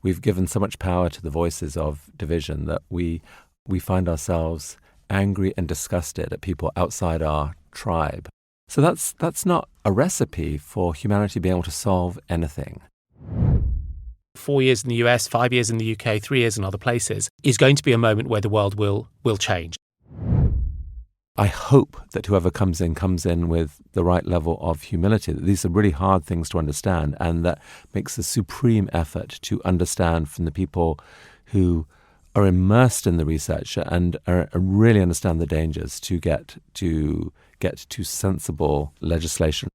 we've given so much power to the voices of division that we find ourselves angry and disgusted at people outside our tribe. So that's not a recipe for humanity being able to solve anything. 4 years in the US, 5 years in the UK, 3 years in other places is going to be a moment where the world will change. I hope that whoever comes in with the right level of humility, that these are really hard things to understand, and that makes a supreme effort to understand from the people who are immersed in the research and really understand the dangers to get to sensible legislation.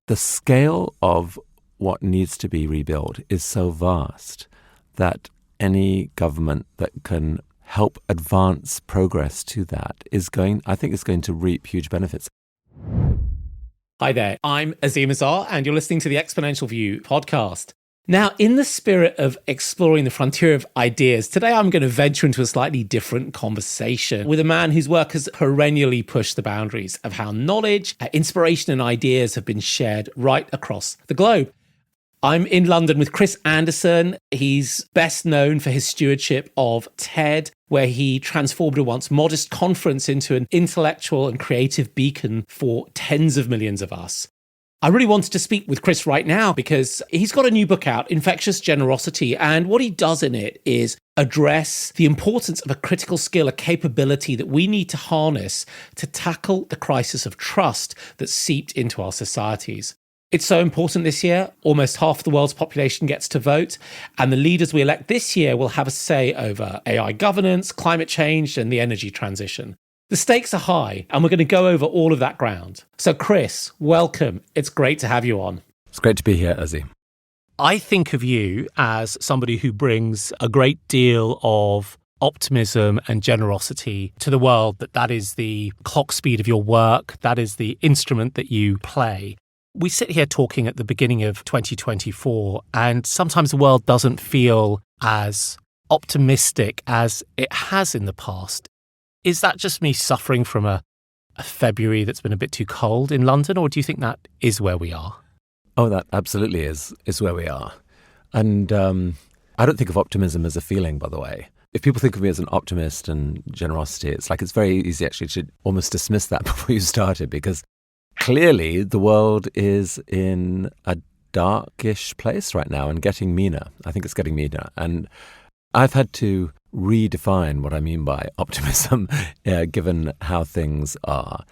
The scale of what needs to be rebuilt is so vast that any government that can help advance progress to that I think is going to reap huge benefits. Hi there, I'm Azeem Azhar, and you're listening to the Exponential View podcast. Now, in the spirit of exploring the frontier of ideas, today I'm going to venture into a slightly different conversation with a man whose work has perennially pushed the boundaries of how knowledge, inspiration and ideas have been shared right across the globe. I'm in London with Chris Anderson. He's best known for his stewardship of TED, where he transformed a once modest conference into an intellectual and creative beacon for tens of millions of us. I really wanted to speak with Chris right now because he's got a new book out, Infectious Generosity, and what he does in it is address the importance of a critical skill, a capability that we need to harness to tackle the crisis of trust that's seeped into our societies. It's so important this year. Almost half the world's population gets to vote, and the leaders we elect this year will have a say over AI governance, climate change, and the energy transition. The stakes are high, and we're going to go over all of that ground. So, Chris, welcome. It's great to have you on. It's great to be here, Azeem. I think of you as somebody who brings a great deal of optimism and generosity to the world, that is the clock speed of your work, that is the instrument that you play. We sit here talking at the beginning of 2024, and sometimes the world doesn't feel as optimistic as it has in the past. Is that just me suffering from a February that's been a bit too cold in London, or do you think that is where we are? Oh, that absolutely is where we are. And I don't think of optimism as a feeling, by the way. If people think of me as an optimist and generosity, it's very easy actually to almost dismiss that before you started, because clearly the world is in a darkish place right now and getting meaner. I think it's getting meaner. And I've had to redefine what I mean by optimism, given how things are.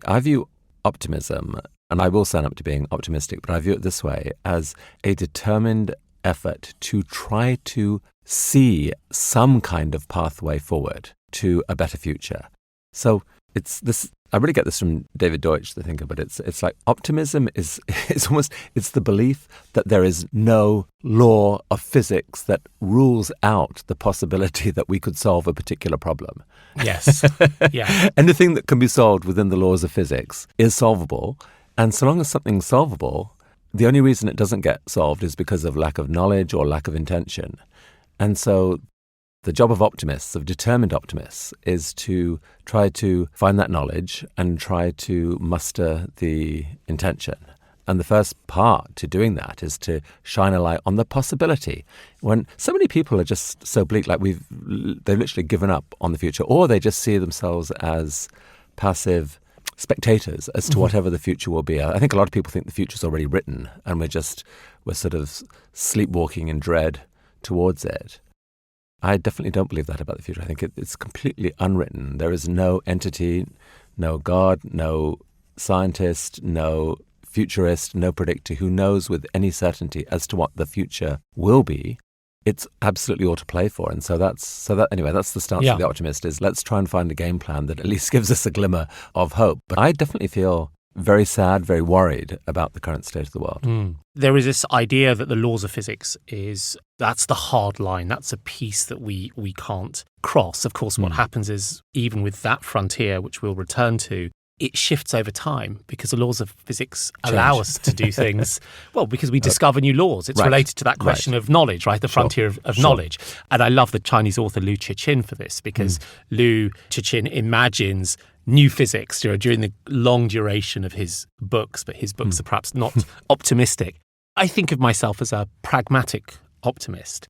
I view optimism, and I will stand up to being optimistic, but I view it this way, as a determined effort to try to see some kind of pathway forward to a better future. So it's this. I really get this from David Deutsch, the thinker, but it's like optimism is it's the belief that there is no law of physics that rules out the possibility that we could solve a particular problem. Yes. Yeah. Anything that can be solved within the laws of physics is solvable, and so long as something's solvable, the only reason it doesn't get solved is because of lack of knowledge or lack of intention. And so the job of optimists, of determined optimists, is to try to find that knowledge and try to muster the intention. And the first part to doing that is to shine a light on the possibility. When so many people are just so bleak, like they've literally given up on the future, or they just see themselves as passive spectators as to whatever the future will be. I think a lot of people think the future's already written, and we're sort of sleepwalking in dread towards it. I definitely don't believe that about the future. I think it's completely unwritten. There is no entity, no God, no scientist, no futurist, no predictor who knows with any certainty as to what the future will be. It's absolutely all to play for. And that's the stance of the optimist, is let's try and find a game plan that at least gives us a glimmer of hope. But I definitely feel very sad, very worried about the current state of the world. There is this idea that the laws of physics that's the hard line. That's a piece that we can't cross. Of course, what happens is, even with that frontier, which we'll return to, it shifts over time because the laws of physics allow us to do things, well, because we discover new laws. It's related to that question of knowledge, right? The frontier of knowledge. And I love the Chinese author Liu Cixin for this, because Liu Cixin imagines new physics during the long duration of his books, but his books are perhaps not optimistic. I think of myself as a pragmatic optimist.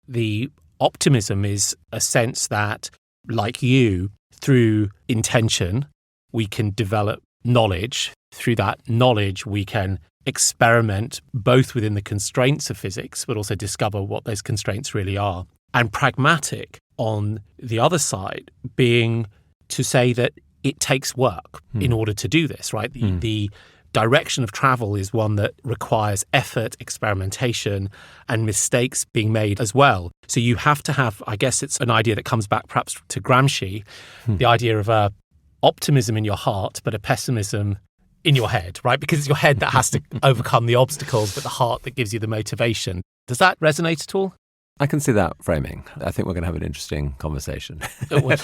The optimism is a sense that, like you, through intention, we can develop knowledge. Through that knowledge, we can experiment both within the constraints of physics, but also discover what those constraints really are. And pragmatic, on the other side, being to say that it takes work in order to do this, right? The direction of travel is one that requires effort, experimentation, and mistakes being made as well. So you have to have, I guess it's an idea that comes back perhaps to Gramsci, the idea of a optimism in your heart, but a pessimism in your head, right? Because it's your head that has to overcome the obstacles, but the heart that gives you the motivation. Does that resonate at all? I can see that framing. I think we're going to have an interesting conversation.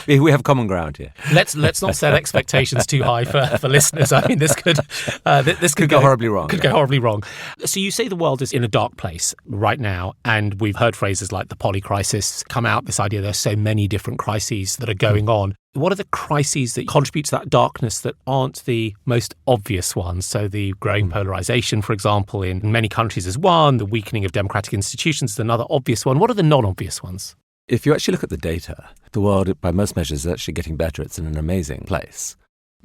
We have common ground here. Let's not set expectations too high for listeners. I mean, this could go horribly wrong. Go horribly wrong. So you say the world is in a dark place right now, and we've heard phrases like the poly crisis come out. This idea there's so many different crises that are going on. What are the crises that contribute to that darkness that aren't the most obvious ones? So the growing polarization, for example, in many countries is one, the weakening of democratic institutions is another obvious one. What are the non-obvious ones? If you actually look at the data, the world, by most measures, is actually getting better. It's in an amazing place.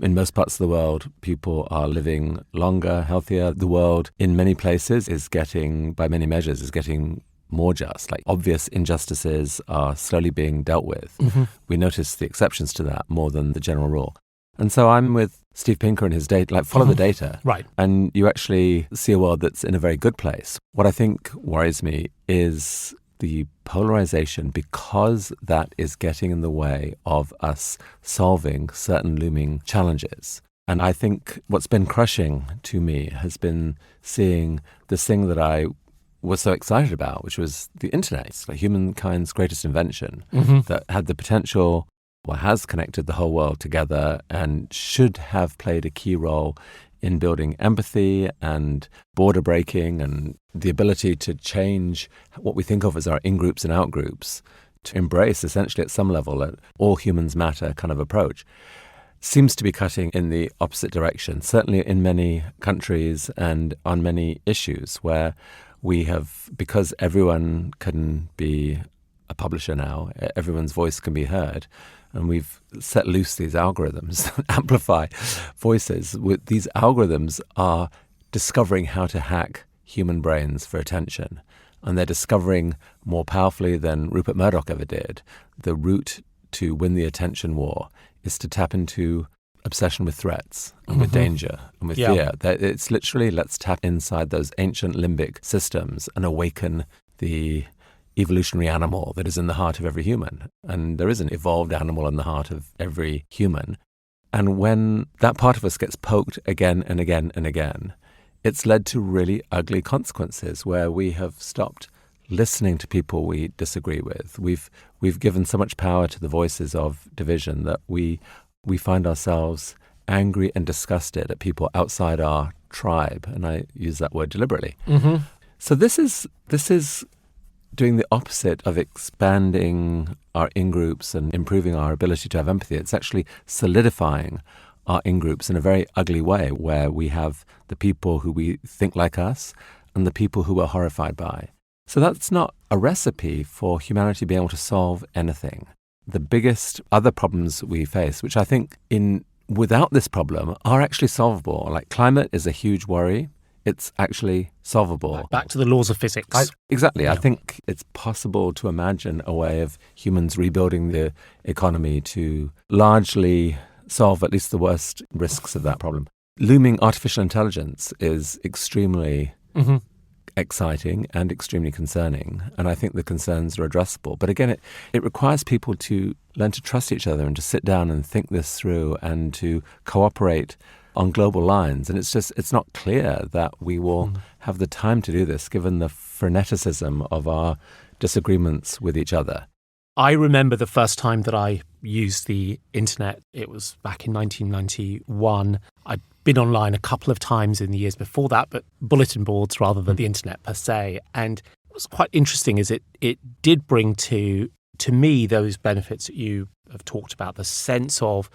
In most parts of the world, people are living longer, healthier. The world, in many places, is getting, by many measures, is getting more just. Like obvious injustices are slowly being dealt with. We notice the exceptions to that more than the general rule. And so I'm with Steve Pinker and his data, like follow the data. Right. And you actually see a world that's in a very good place. What I think worries me is the polarization, because that is getting in the way of us solving certain looming challenges. And I think what's been crushing to me has been seeing this thing that I was so excited about, which was the internet. It's like humankind's greatest invention that had the potential, or has connected the whole world together and should have played a key role in building empathy and border breaking and the ability to change what we think of as our in-groups and out-groups, to embrace essentially at some level an all humans matter kind of approach. Seems to be cutting in the opposite direction, certainly in many countries and on many issues where we have, because everyone can be a publisher now, everyone's voice can be heard, and we've set loose these algorithms that amplify voices. These algorithms are discovering how to hack human brains for attention, and they're discovering more powerfully than Rupert Murdoch ever did. The route to win the attention war is to tap into obsession with threats and with danger and with fear. It's literally, let's tap inside those ancient limbic systems and awaken the evolutionary animal that is in the heart of every human. And there is an evolved animal in the heart of every human. And when that part of us gets poked again and again and again, it's led to really ugly consequences where we have stopped listening to people we disagree with. We've given so much power to the voices of division that we find ourselves angry and disgusted at people outside our tribe, and I use that word deliberately. So this is doing the opposite of expanding our in-groups and improving our ability to have empathy. It's actually solidifying our in-groups in a very ugly way, where we have the people who we think like us and the people who we're horrified by. So that's not a recipe for humanity being able to solve anything. The biggest other problems we face, which I think without this problem are actually solvable. Like climate is a huge worry. It's actually solvable. Back to the laws of physics. Exactly. Yeah. I think it's possible to imagine a way of humans rebuilding the economy to largely solve at least the worst risks of that problem. Looming artificial intelligence is extremely exciting and extremely concerning, and I think the concerns are addressable. But again, it requires people to learn to trust each other and to sit down and think this through and to cooperate on global lines. And it's not clear that we will have the time to do this given the freneticism of our disagreements with each other. I remember the first time that I used the internet. It was back in 1991. I'd been online a couple of times in the years before that, but bulletin boards rather than the internet per se. And what was quite interesting is it did bring to me those benefits that you have talked about, the sense of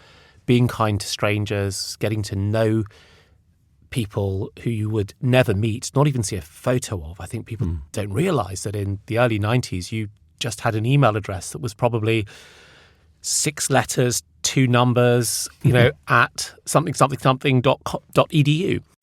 being kind to strangers, getting to know people who you would never meet, not even see a photo of. I think people don't realize that in the early 90s, you just had an email address that was probably 6 letters, 2 numbers, at something.edu.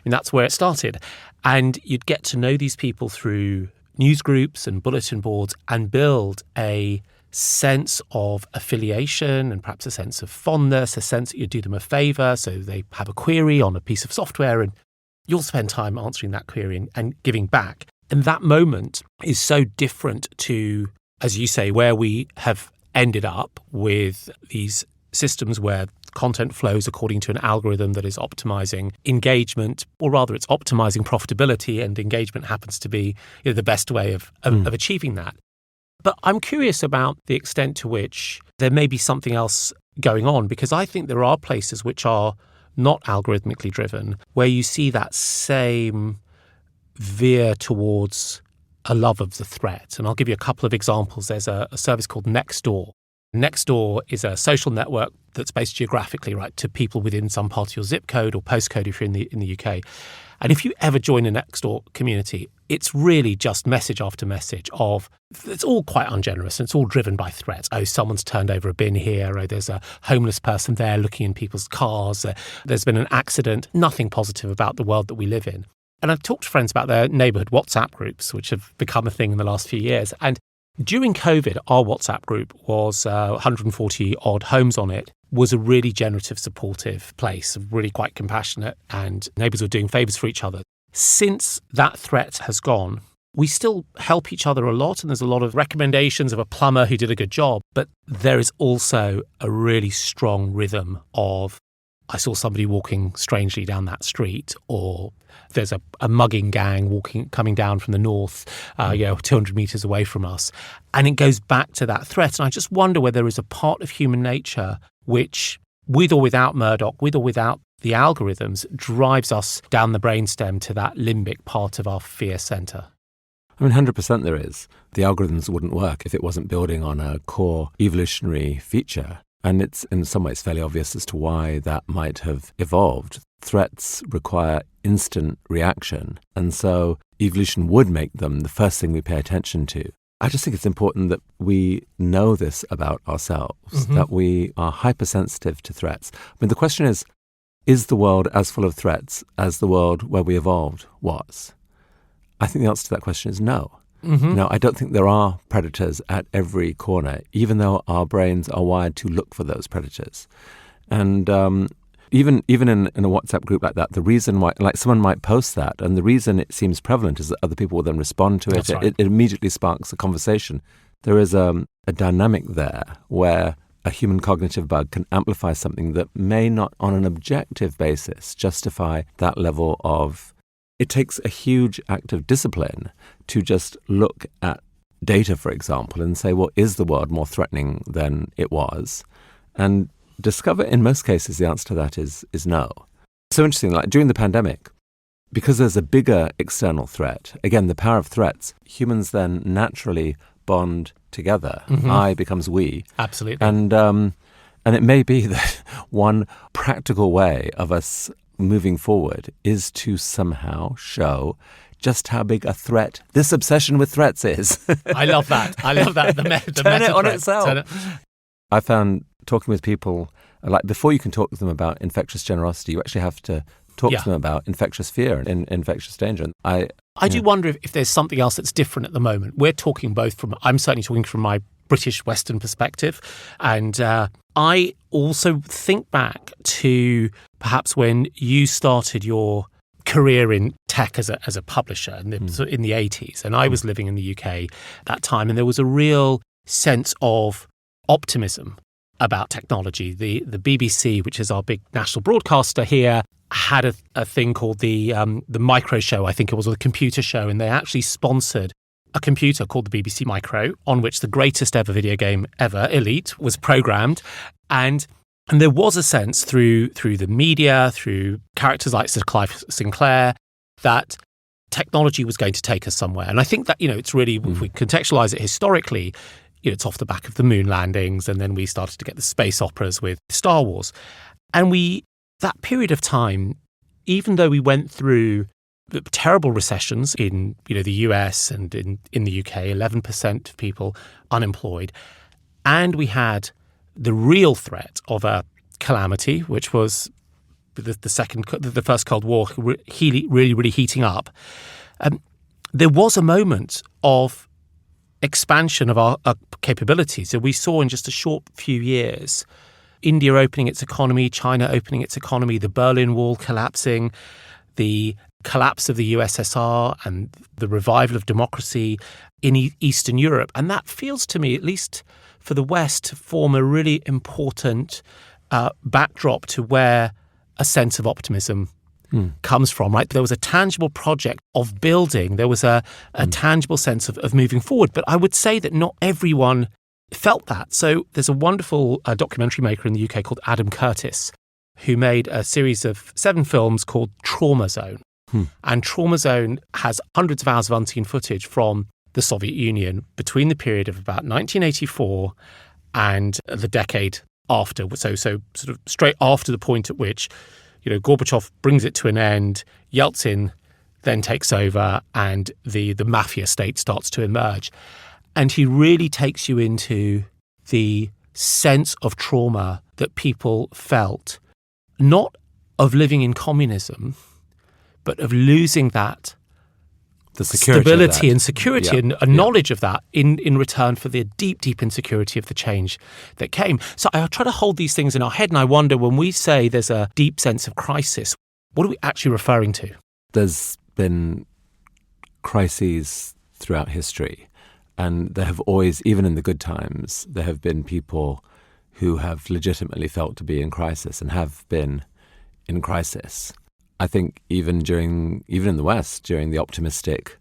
And that's where it started. And you'd get to know these people through news groups and bulletin boards and build a sense of affiliation and perhaps a sense of fondness, a sense that you do them a favor. So they have a query on a piece of software and you'll spend time answering that query and giving back. And that moment is so different to, as you say, where we have ended up with these systems where content flows according to an algorithm that is optimizing engagement, or rather it's optimizing profitability, and engagement happens to be the best way of achieving that. But I'm curious about the extent to which there may be something else going on, because I think there are places which are not algorithmically driven, where you see that same veer towards a love of the threat. And I'll give you a couple of examples. There's a service called Nextdoor. Nextdoor is a social network that's based geographically, right, to people within some part of your zip code or postcode if you're in the UK. And if you ever join a Nextdoor community, it's really just message after message of, it's all quite ungenerous and it's all driven by threats. Oh, someone's turned over a bin here. Oh, there's a homeless person there looking in people's cars. There's been an accident. Nothing positive about the world that we live in. And I've talked to friends about their neighbourhood WhatsApp groups, which have become a thing in the last few years. And during COVID, our WhatsApp group was 140 odd homes on it, was a really generative, supportive place, really quite compassionate, and neighbours were doing favours for each other. Since that threat has gone, we still help each other a lot, and there's a lot of recommendations of a plumber who did a good job, but there is also a really strong rhythm of, I saw somebody walking strangely down that street, or there's a mugging gang coming down from the north, 200 metres away from us. And it goes back to that threat. And I just wonder whether there is a part of human nature which, with or without Murdoch, with or without the algorithms, drives us down the brainstem to that limbic part of our fear centre. I mean, 100% there is. The algorithms wouldn't work if it wasn't building on a core evolutionary feature. And it's in some ways fairly obvious as to why that might have evolved. Threats require instant reaction. And so evolution would make them the first thing we pay attention to. I just think it's important that we know this about ourselves, that we are hypersensitive to threats. I mean, the question is the world as full of threats as the world where we evolved was? I think the answer to that question is no. No, I don't think there are predators at every corner, even though our brains are wired to look for those predators. And even in a WhatsApp group like that, the reason why, like someone might post that, and the reason it seems prevalent is that other people will then respond to it. That's right. It immediately sparks a conversation. There is a dynamic there where a human cognitive bug can amplify something that may not, on an objective basis, justify that level of. It takes a huge act of discipline to just look at data, for example, and say, well, is the world more threatening than it was? And discover, in most cases, the answer to that is no. So interesting, like during the pandemic, because there's a bigger external threat, again, the power of threats, humans then naturally bond together. I becomes we. Absolutely. And it may be that one practical way of us moving forward is to somehow show just how big a threat this obsession with threats is. I love that. The Turn it on itself. I found talking with people, like before you can talk to them about infectious generosity, you actually have to talk to them about infectious fear and infectious danger. I do wonder if there's something else that's different at the moment. We're talking I'm certainly talking from my British Western perspective. And I also think back to perhaps when you started your career in tech as a publisher in the 80s. And I was living in the UK at that time. And there was a real sense of optimism about technology. The BBC, which is our big national broadcaster here, had a thing called the Micro Show, I think it was, or the Computer Show. And they actually sponsored a computer called the BBC Micro, on which the greatest ever video game ever, Elite, was programmed. And there was a sense through the media, through characters like Sir Clive Sinclair, that technology was going to take us somewhere. And I think that, it's really, if we contextualize it historically, it's off the back of the moon landings, and then we started to get the space operas with Star Wars. And that period of time, even though we went through terrible recessions in the US and in the UK, 11% of people unemployed, and we had the real threat of a calamity, which was the first Cold War really heating up. There was a moment of expansion of our capabilities. So we saw in just a short few years, India opening its economy, China opening its economy, the Berlin Wall collapsing, the collapse of the USSR and the revival of democracy in Eastern Europe. And that feels to me, at least for the West, to form a really important backdrop to where a sense of optimism comes from, right? There was a tangible project of building. There was a tangible sense of moving forward. But I would say that not everyone felt that. So there's a wonderful documentary maker in the UK called Adam Curtis, who made a series of 7 films called Trauma Zone. And Trauma Zone has hundreds of hours of unseen footage from the Soviet Union between the period of about 1984 and the decade after. So sort of straight after the point at which, Gorbachev brings it to an end, Yeltsin then takes over, and the mafia state starts to emerge. And he really takes you into the sense of trauma that people felt, not of living in communism, but of losing that the security stability and security and a knowledge of that in return for the deep insecurity of the change that came. So I try to hold these things in our head, and I wonder, when we say there's a deep sense of crisis, what are we actually referring to? There's been crises throughout history, and there have always, even in the good times, there have been people who have legitimately felt to be in crisis and have been in crisis. I think even in the West, during the optimistic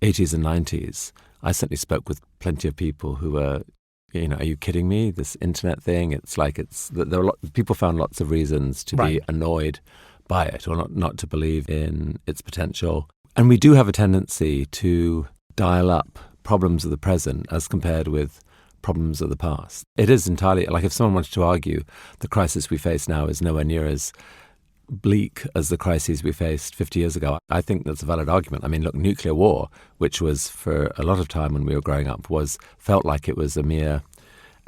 80s and 90s, I certainly spoke with plenty of people who were, are you kidding me? This internet thing, people found lots of reasons to be annoyed by it or not to believe in its potential. And we do have a tendency to dial up problems of the present as compared with problems of the past. It is entirely, like if someone wanted to argue the crisis we face now is nowhere near as bleak as the crises we faced 50 years ago, I think that's a valid argument. I mean, look, nuclear war, which was for a lot of time when we were growing up, felt like it was a mere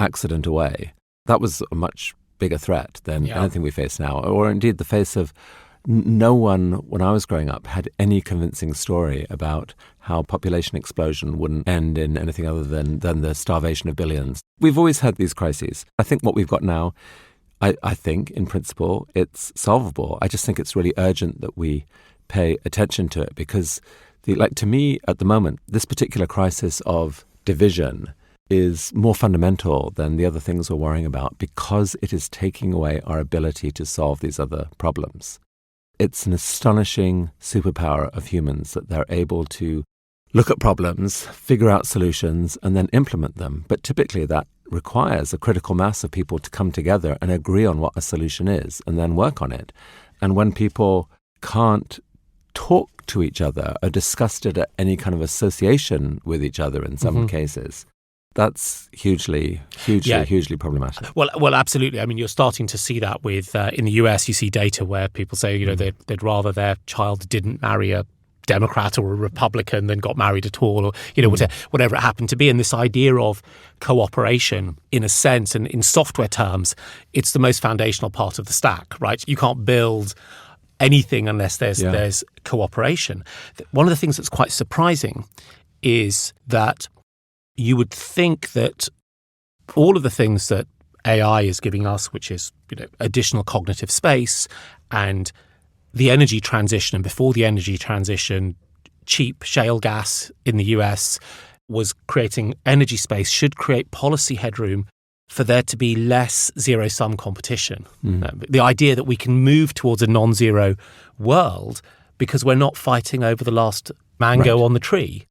accident away. That was a much bigger threat than anything we face now, or indeed the face of no one, when I was growing up, had any convincing story about how population explosion wouldn't end in anything other than the starvation of billions. We've always had these crises. I think what we've got now, I think, in principle, it's solvable. I just think it's really urgent that we pay attention to it because, to me, at the moment, this particular crisis of division is more fundamental than the other things we're worrying about because it is taking away our ability to solve these other problems. It's an astonishing superpower of humans that they're able to look at problems, figure out solutions, and then implement them. But typically that requires a critical mass of people to come together and agree on what a solution is and then work on it. And when people can't talk to each other or discuss it at any kind of association with each other in some cases, that's hugely problematic. Well, absolutely. I mean, you're starting to see that with in the US. You see data where people say, they'd rather their child didn't marry a Democrat or a Republican than got married at all, or whatever it happened to be. And this idea of cooperation, in a sense, and in software terms, it's the most foundational part of the stack, right? You can't build anything unless there's cooperation. One of the things that's quite surprising is that you would think that all of the things that AI is giving us, which is additional cognitive space and the energy transition, and before the energy transition, cheap shale gas in the US was creating energy space, should create policy headroom for there to be less zero-sum competition. The idea that we can move towards a non-zero world because we're not fighting over the last mango on the tree.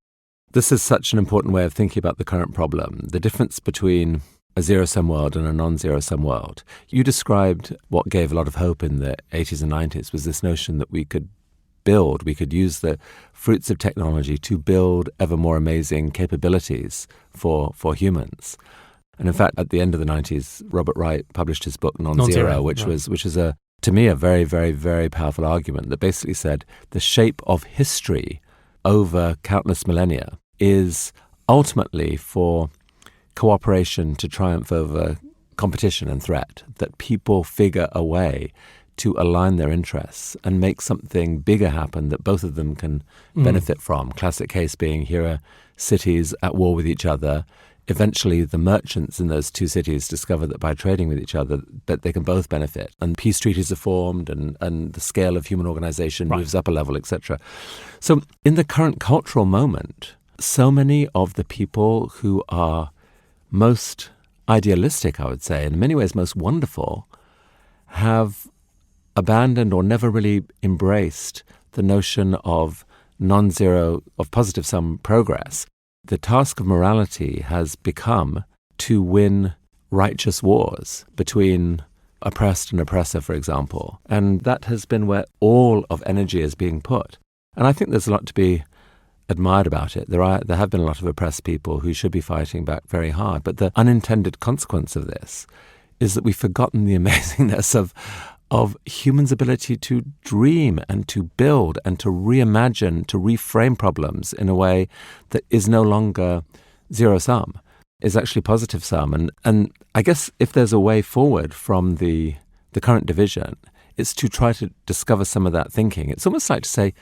This is such an important way of thinking about the current problem. The difference between a zero-sum world and a non-zero-sum world. You described what gave a lot of hope in the 80s and 90s was this notion that we could use the fruits of technology to build ever more amazing capabilities for humans. And in fact, at the end of the 90s, Robert Wright published his book Non-Zero, which is a to me, a very, very, very powerful argument that basically said the shape of history over countless millennia is ultimately for cooperation to triumph over competition and threat, that people figure a way to align their interests and make something bigger happen that both of them can benefit from. Classic case being, here are cities at war with each other. Eventually, the merchants in those two cities discover that by trading with each other, that they can both benefit. And peace treaties are formed, and the scale of human organization moves up a level, etc. So in the current cultural moment, so many of the people who are most idealistic, I would say, in many ways most wonderful, have abandoned or never really embraced the notion of non-zero, of positive-sum progress. The task of morality has become to win righteous wars between oppressed and oppressor, for example. And that has been where all of energy is being put. And I think there's a lot to be admired about it. There have been a lot of oppressed people who should be fighting back very hard. But the unintended consequence of this is that we've forgotten the amazingness of humans' ability to dream and to build and to reimagine, to reframe problems in a way that is no longer zero-sum, is actually positive-sum. And I guess if there's a way forward from the current division, it's to try to discover some of that thinking. It's almost like to say,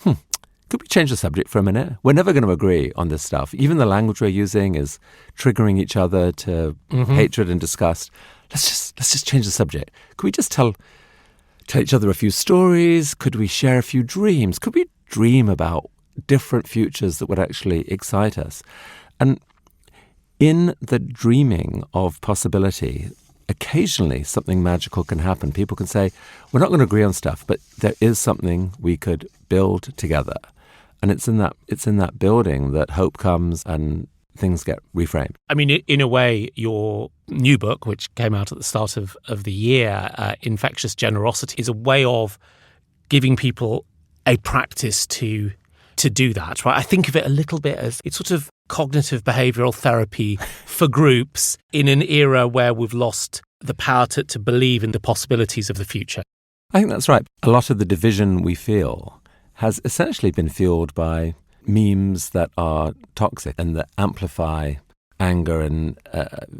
could we change the subject for a minute? We're never going to agree on this stuff. Even the language we're using is triggering each other to hatred and disgust. Let's just change the subject. Could we just tell each other a few stories? Could we share a few dreams? Could we dream about different futures that would actually excite us? And in the dreaming of possibility, occasionally something magical can happen. People can say, we're not going to agree on stuff, but there is something we could build together. And it's in that building that hope comes and things get reframed. I mean, in a way, your new book, which came out at the start of the year, Infectious Generosity, is a way of giving people a practice to do that, right? I think of it a little bit as it's sort of cognitive behavioral therapy for groups in an era where we've lost the power to believe in the possibilities of the future. I think that's right. A lot of the division we feel has essentially been fueled by memes that are toxic and that amplify anger and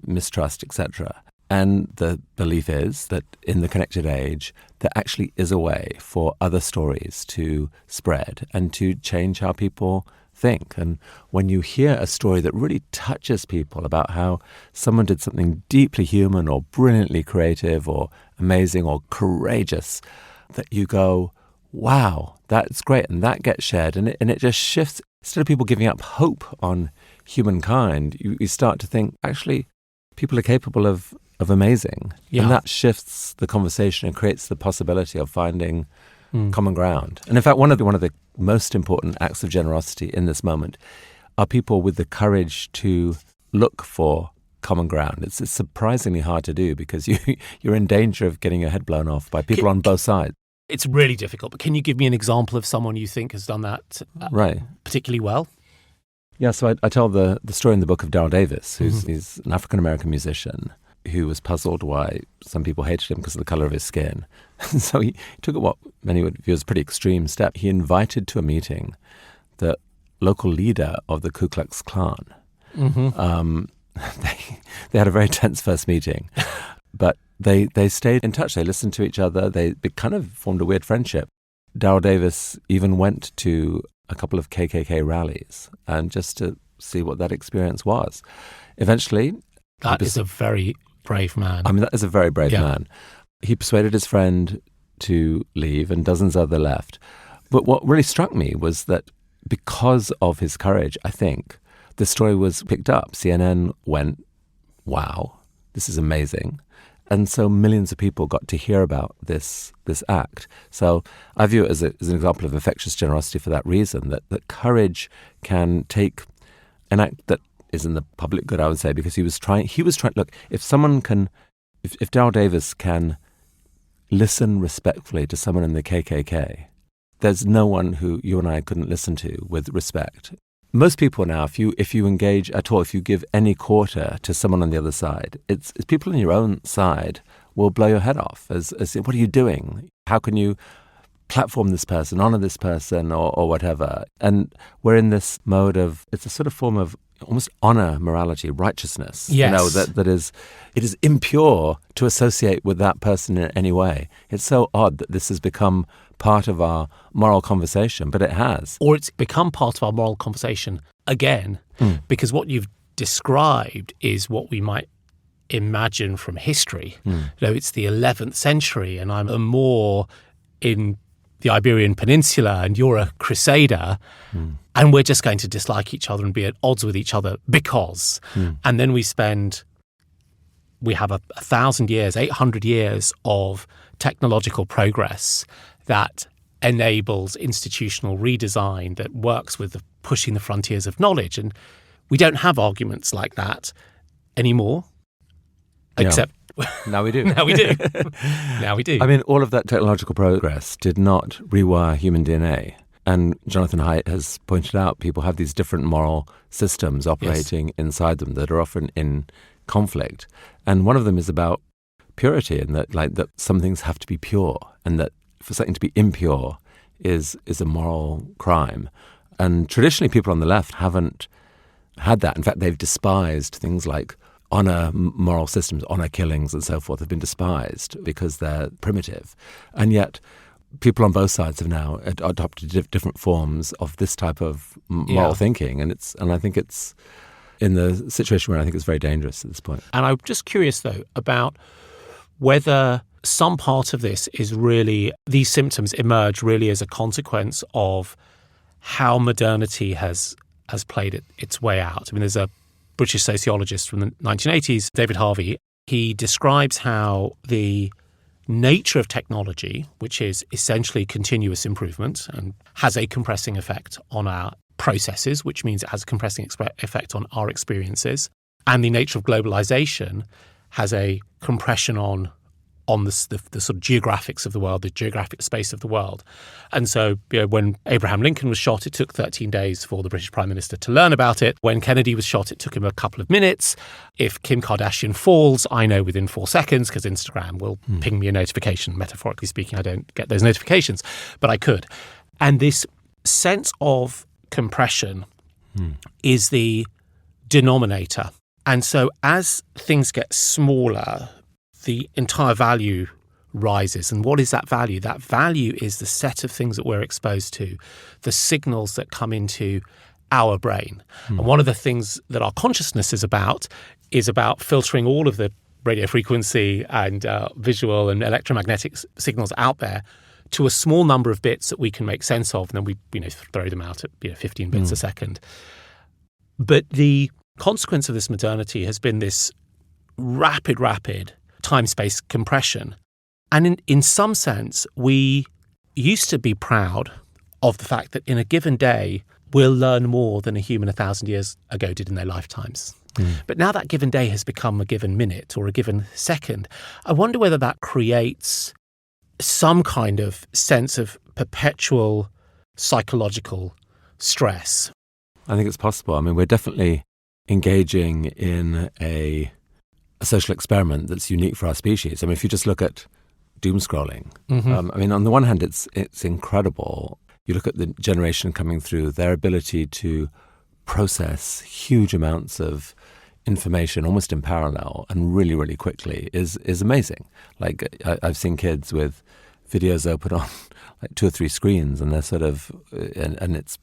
mistrust, etc. And the belief is that in the connected age, there actually is a way for other stories to spread and to change how people think. And when you hear a story that really touches people about how someone did something deeply human or brilliantly creative or amazing or courageous, that you go, wow, that's great. And that gets shared. And it just shifts. Instead of people giving up hope on humankind, you start to think, actually, people are capable of amazing. Yeah. And that shifts the conversation and creates the possibility of finding common ground. And in fact, one of the most important acts of generosity in this moment are people with the courage to look for common ground. It's surprisingly hard to do because you're in danger of getting your head blown off by people on both sides. It's really difficult, but can you give me an example of someone you think has done that particularly well? Yeah, so I tell the story in the book of Daryl Davis, he's an African-American musician who was puzzled why some people hated him because of the color of his skin. So he took what many would view as a pretty extreme step. He invited to a meeting the local leader of the Ku Klux Klan. They had a very tense first meeting, but they stayed in touch. They listened to each other. They kind of formed a weird friendship. Daryl Davis even went to a couple of KKK rallies and just to see what that experience was. Eventually... That is a very brave man. I mean, that is a very brave man. He persuaded his friend to leave and dozens other left. But what really struck me was that because of his courage, I think, the story was picked up. CNN went, wow, this is amazing. And so millions of people got to hear about this act. So I view it as an example of infectious generosity for that reason, that courage can take an act that is in the public good, I would say, because he was trying, look, if Daryl Davis can listen respectfully to someone in the KKK, there's no one who you and I couldn't listen to with respect. Most people now, if you engage at all, if you give any quarter to someone on the other side, it's people on your own side will blow your head off as what are you doing? How can you platform this person, honor this person, or whatever? And we're in this mode of, it's a sort of form of almost honor, morality, righteousness. Yes. That is, it is impure to associate with that person in any way. It's so odd that this has become part of our moral conversation, but it has. Or it's become part of our moral conversation again, because what you've described is what we might imagine from history. It's the 11th century, and I'm a Moor in the Iberian Peninsula, and you're a Crusader, and we're just going to dislike each other and be at odds with each other because. And then we have 1,000 years, 800 years of technological progress that enables institutional redesign that works with pushing the frontiers of knowledge. And we don't have arguments like that anymore, except... Now we do. Now we do. Now we do. I mean, all of that technological progress did not rewire human DNA. And Jonathan Haidt has pointed out people have these different moral systems operating inside them that are often in conflict. And one of them is about purity, and that some things have to be pure, and that for something to be impure is a moral crime. And traditionally people on the left haven't had that. In fact, they've despised things like honor moral systems, honor killings and so forth have been despised because they're primitive. And yet people on both sides have now adopted different forms of this type of moral thinking. And I think it's in the situation where I think it's very dangerous at this point. And I'm just curious, though, about whether some part of this is really, these symptoms emerge really as a consequence of how modernity has played its way out. I mean, there's a British sociologist from the 1980s, David Harvey. He describes how the nature of technology, which is essentially continuous improvement and has a compressing effect on our processes, which means it has a compressing effect on our experiences, and the nature of globalization has a compression on the sort of geographics of the world, the geographic space of the world. And so when Abraham Lincoln was shot, it took 13 days for the British Prime Minister to learn about it. When Kennedy was shot, it took him a couple of minutes. If Kim Kardashian falls, I know within 4 seconds because Instagram will ping me a notification. Metaphorically speaking, I don't get those notifications, but I could. And this sense of compression is the denominator. And so as things get smaller, the entire value rises. And what is that value? That value is the set of things that we're exposed to, the signals that come into our brain. And one of the things that our consciousness is about filtering all of the radio frequency and visual and electromagnetic signals out there to a small number of bits that we can make sense of, and then we throw them out at 15 bits a second. But the consequence of this modernity has been this rapid time-space compression. And in some sense, we used to be proud of the fact that in a given day, we'll learn more than a human 1,000 years ago did in their lifetimes. But now that given day has become a given minute or a given second. I wonder whether that creates some kind of sense of perpetual psychological stress. I think it's possible. I mean, we're definitely engaging in a social experiment that's unique for our species. I mean, if you just look at doom scrolling, I mean, on the one hand, it's incredible. You look at the generation coming through, their ability to process huge amounts of information almost in parallel and really, really quickly is amazing. Like I've seen kids with videos open on like 2 or 3 screens, and they're sort of, and it's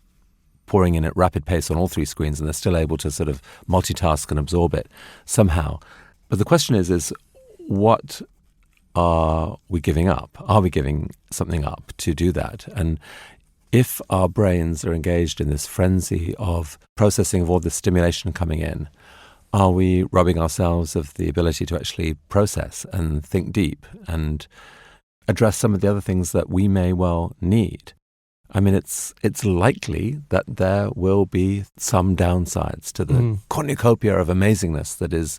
pouring in at rapid pace on all 3 screens, and they're still able to sort of multitask and absorb it somehow. But the question is what are we giving up? Are we giving something up to do that? And if our brains are engaged in this frenzy of processing of all this stimulation coming in, are we robbing ourselves of the ability to actually process and think deep and address some of the other things that we may well need? I mean, it's likely that there will be some downsides to the cornucopia of amazingness that is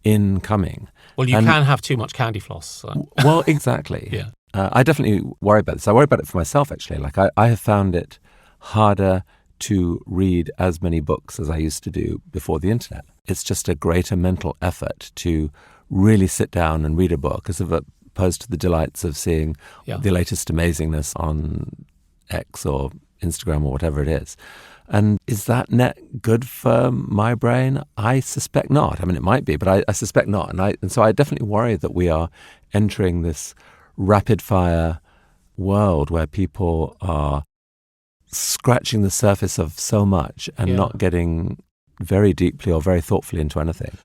incoming. Well, you can have too much candy floss. So. Well, exactly. Yeah. I definitely worry about this. I worry about it for myself, actually. Like I have found it harder to read as many books as I used to do before the internet. It's just a greater mental effort to really sit down and read a book as opposed to the delights of seeing the latest amazingness on X or Instagram or whatever it is. And is that net good for my brain? I suspect not. I mean, it might be, but I suspect not. And so I definitely worry that we are entering this rapid-fire world where people are scratching the surface of so much and not getting very deeply or very thoughtfully into anything.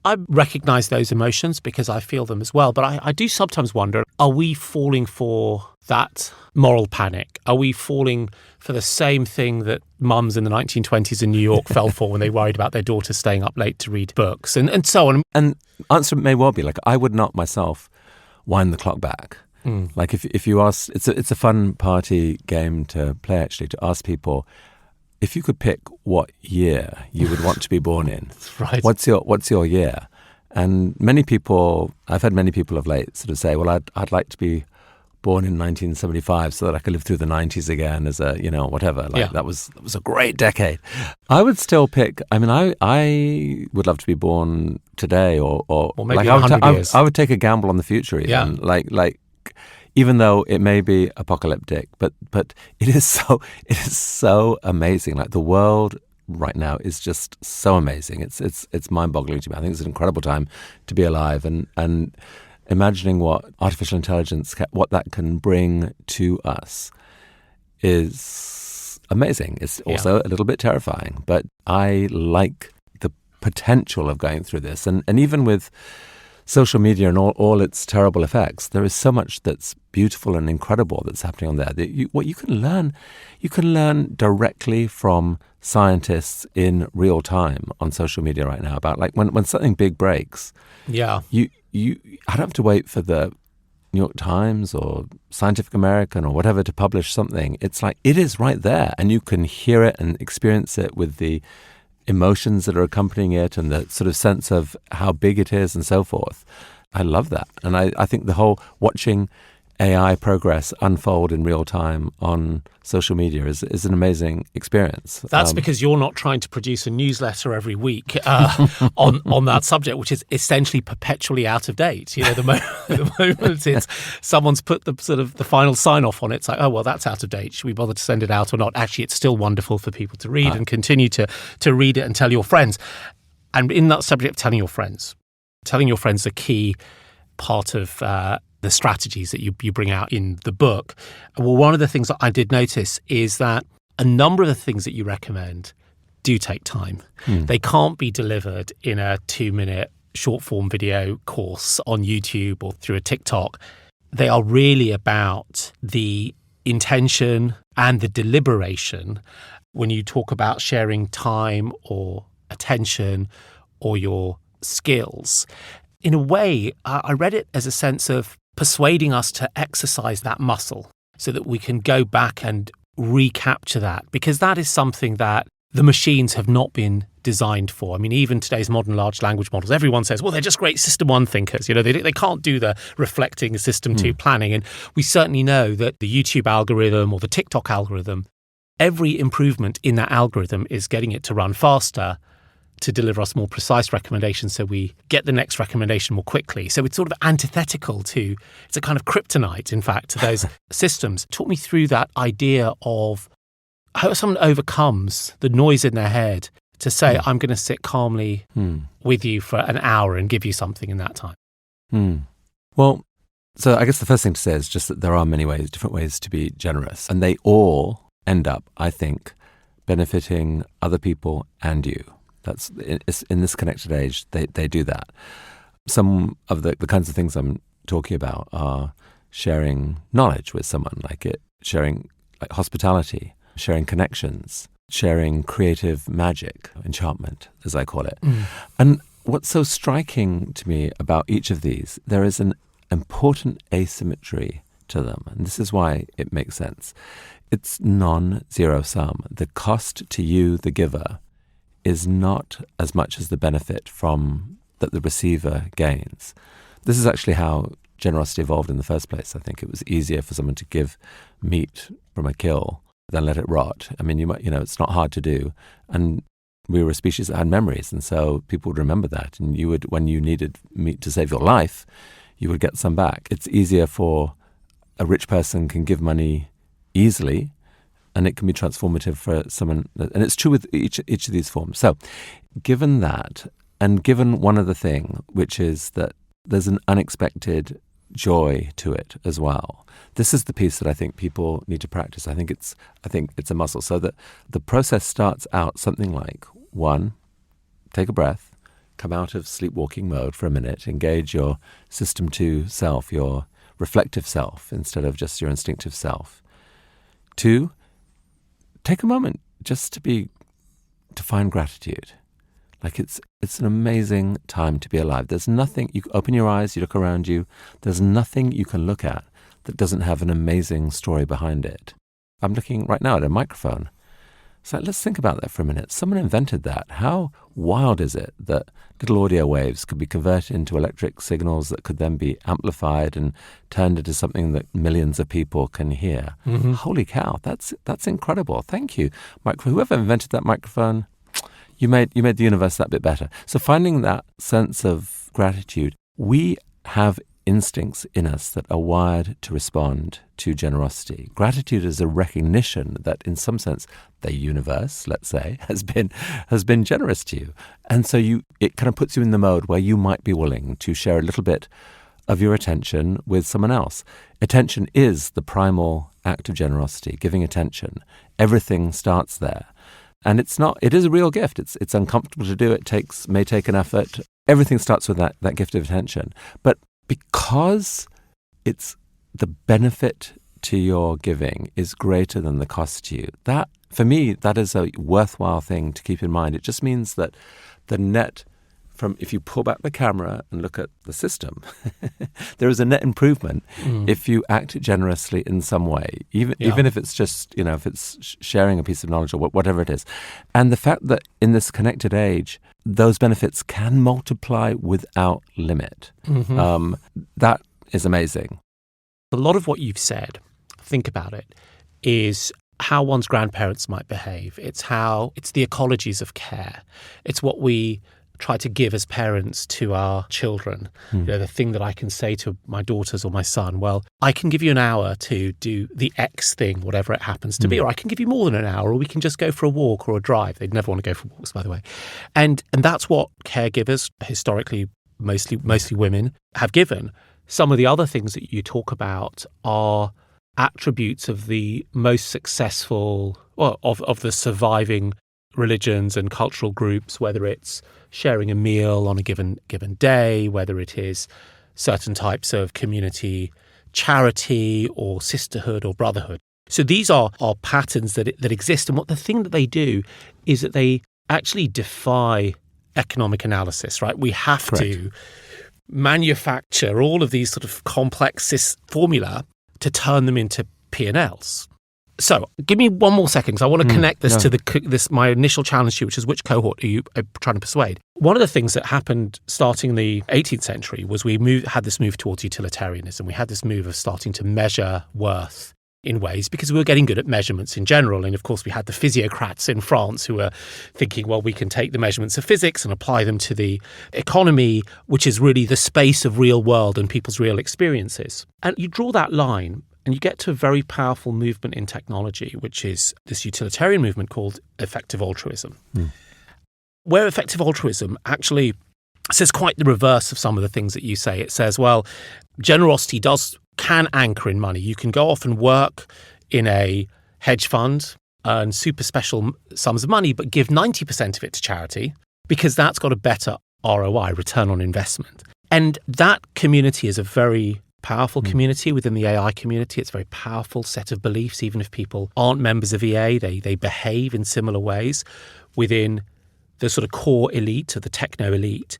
I recognize those emotions because I feel them as well. But I do sometimes wonder, are we falling for that moral panic? Are we falling for the same thing that mums in the 1920s in New York fell for when they worried about their daughters staying up late to read books and so on? And answer may well be, like, I would not myself wind the clock back. Like if you ask, it's a fun party game to play, actually, to ask people, if you could pick what year you would want to be born in, right. What's your year? And I've had many people of late sort of say, well, I'd like to be born in 1975 so that I could live through the 90s again as a, whatever. That was a great decade. I would still pick, I mean, I would love to be born today or maybe like 100 years. I would take a gamble on the future even. Like even though it may be apocalyptic, but it is so amazing. Like, the world right now is just so amazing. It's mind-boggling to me. I think it's an incredible time to be alive, and imagining what artificial intelligence, what that can bring to us is amazing. It's also a little bit terrifying, but I like the potential of going through this. And even with social media and all its terrible effects, there is so much that's beautiful and incredible that's happening on there. What you can learn directly from scientists in real time on social media right now about, like, when something big breaks. Yeah, I don't have to wait for the New York Times or Scientific American or whatever to publish something. It's like it is right there, and you can hear it and experience it with the emotions that are accompanying it and the sort of sense of how big it is and so forth. I love that. And I think the whole watching AI progress unfold in real time on social media is an amazing experience. That's because you're not trying to produce a newsletter every week on that subject, which is essentially perpetually out of date. The moment it's someone's put the sort of the final sign off on it, it's like, oh, well, that's out of date. Should we bother to send it out or not? Actually, it's still wonderful for people to read and continue to read it and tell your friends. And in that subject of telling your friends a key part of the strategies that you bring out in the book. Well, one of the things that I did notice is that a number of the things that you recommend do take time. They can't be delivered in a 2-minute short-form video course on YouTube or through a TikTok. They are really about the intention and the deliberation when you talk about sharing time or attention or your skills. In a way, I read it as a sense of persuading us to exercise that muscle so that we can go back and recapture that, because that is something that the machines have not been designed for. I mean, even today's modern large language models, everyone says, well, they're just great system one thinkers. They can't do the reflecting system two planning. And we certainly know that the YouTube algorithm or the TikTok algorithm, every improvement in that algorithm is getting it to run faster, to deliver us more precise recommendations so we get the next recommendation more quickly. So it's sort of antithetical to, it's a kind of kryptonite, in fact, to those systems. Talk me through that idea of how someone overcomes the noise in their head to say, I'm going to sit calmly with you for an hour and give you something in that time. Well, so I guess the first thing to say is just that there are many ways, different ways to be generous. And they all end up, I think, benefiting other people and you. That's in this connected age, they do that. Some of the kinds of things I'm talking about are sharing knowledge with someone, sharing hospitality, sharing connections, sharing creative magic, enchantment, as I call it. And what's so striking to me about each of these, there is an important asymmetry to them, and this is why it makes sense. It's non-zero sum. The cost to you, the giver, is not as much as the benefit from that the receiver gains. This is actually how generosity evolved in the first place. I think it was easier for someone to give meat from a kill than let it rot. I mean, it's not hard to do. And we were a species that had memories, and so people would remember that. And you would, when you needed meat to save your life, you would get some back. It's easier for a rich person can give money easily, and it can be transformative for someone. And it's true with each of these forms. So given that, and given one other thing, which is that there's an unexpected joy to it as well. This is the piece that I think people need to practice. I think it's a muscle. So that the process starts out something like, 1, take a breath, come out of sleepwalking mode for a minute, engage your system 2 self, your reflective self, instead of just your instinctive self. 2, take a moment just to find gratitude. Like it's an amazing time to be alive. There's nothing, you open your eyes, you look around you, there's nothing you can look at that doesn't have an amazing story behind it. I'm looking right now at a microphone. So let's think about that for a minute. Someone invented that. How wild is it that little audio waves could be converted into electric signals that could then be amplified and turned into something that millions of people can hear? Mm-hmm. Holy cow, that's incredible. Thank you. Whoever invented that microphone, you made the universe that bit better. So finding that sense of gratitude, we have instincts in us that are wired to respond to generosity. Gratitude is a recognition that, in some sense, the universe, let's say, has been generous to you. And so it kind of puts you in the mode where you might be willing to share a little bit of your attention with someone else. Attention is the primal act of generosity, giving attention. Everything starts there. And it is a real gift. It's uncomfortable to do. It may take an effort. Everything starts with that gift of attention. But because it's the benefit to your giving is greater than the cost to you, that, for me, that is a worthwhile thing to keep in mind. It just means that the net if you pull back the camera and look at the system, there is a net improvement if you act generously in some way, even if it's just, if it's sharing a piece of knowledge or whatever it is. And the fact that in this connected age, those benefits can multiply without limit, that is amazing. A lot of what you've said, think about it, is how one's grandparents might behave. It's the ecologies of care. It's what we try to give as parents to our children. The thing that I can say to my daughters or my son, well, I can give you an hour to do the X thing, whatever it happens to be, or I can give you more than an hour, or we can just go for a walk or a drive. They'd never want to go for walks, by the way. And that's what caregivers, historically, mostly women, have given. Some of the other things that you talk about are attributes of the most successful, of the surviving religions and cultural groups, whether it's sharing a meal on a given day, whether it is certain types of community charity or sisterhood or brotherhood. So these are patterns that exist. And what the thing that they do is that they actually defy economic analysis, right? We have to manufacture all of these sort of complex formula to turn them into P&Ls. So give me one more second, because I want to connect this to my initial challenge to you, which is which cohort are you trying to persuade? One of the things that happened starting in the 18th century was we had this move towards utilitarianism. We had this move of starting to measure worth in ways because we were getting good at measurements in general. And of course, we had the physiocrats in France who were thinking, well, we can take the measurements of physics and apply them to the economy, which is really the space of real world and people's real experiences. And you draw that line, and you get to a very powerful movement in technology, which is this utilitarian movement called effective altruism, where effective altruism actually says quite the reverse of some of the things that you say. It says, well, generosity can anchor in money. You can go off and work in a hedge fund, earn super special sums of money, but give 90% of it to charity because that's got a better ROI, return on investment. And that community is a very powerful community within the AI community. It's a very powerful set of beliefs. Even if people aren't members of EA, they behave in similar ways within the sort of core elite or the techno elite.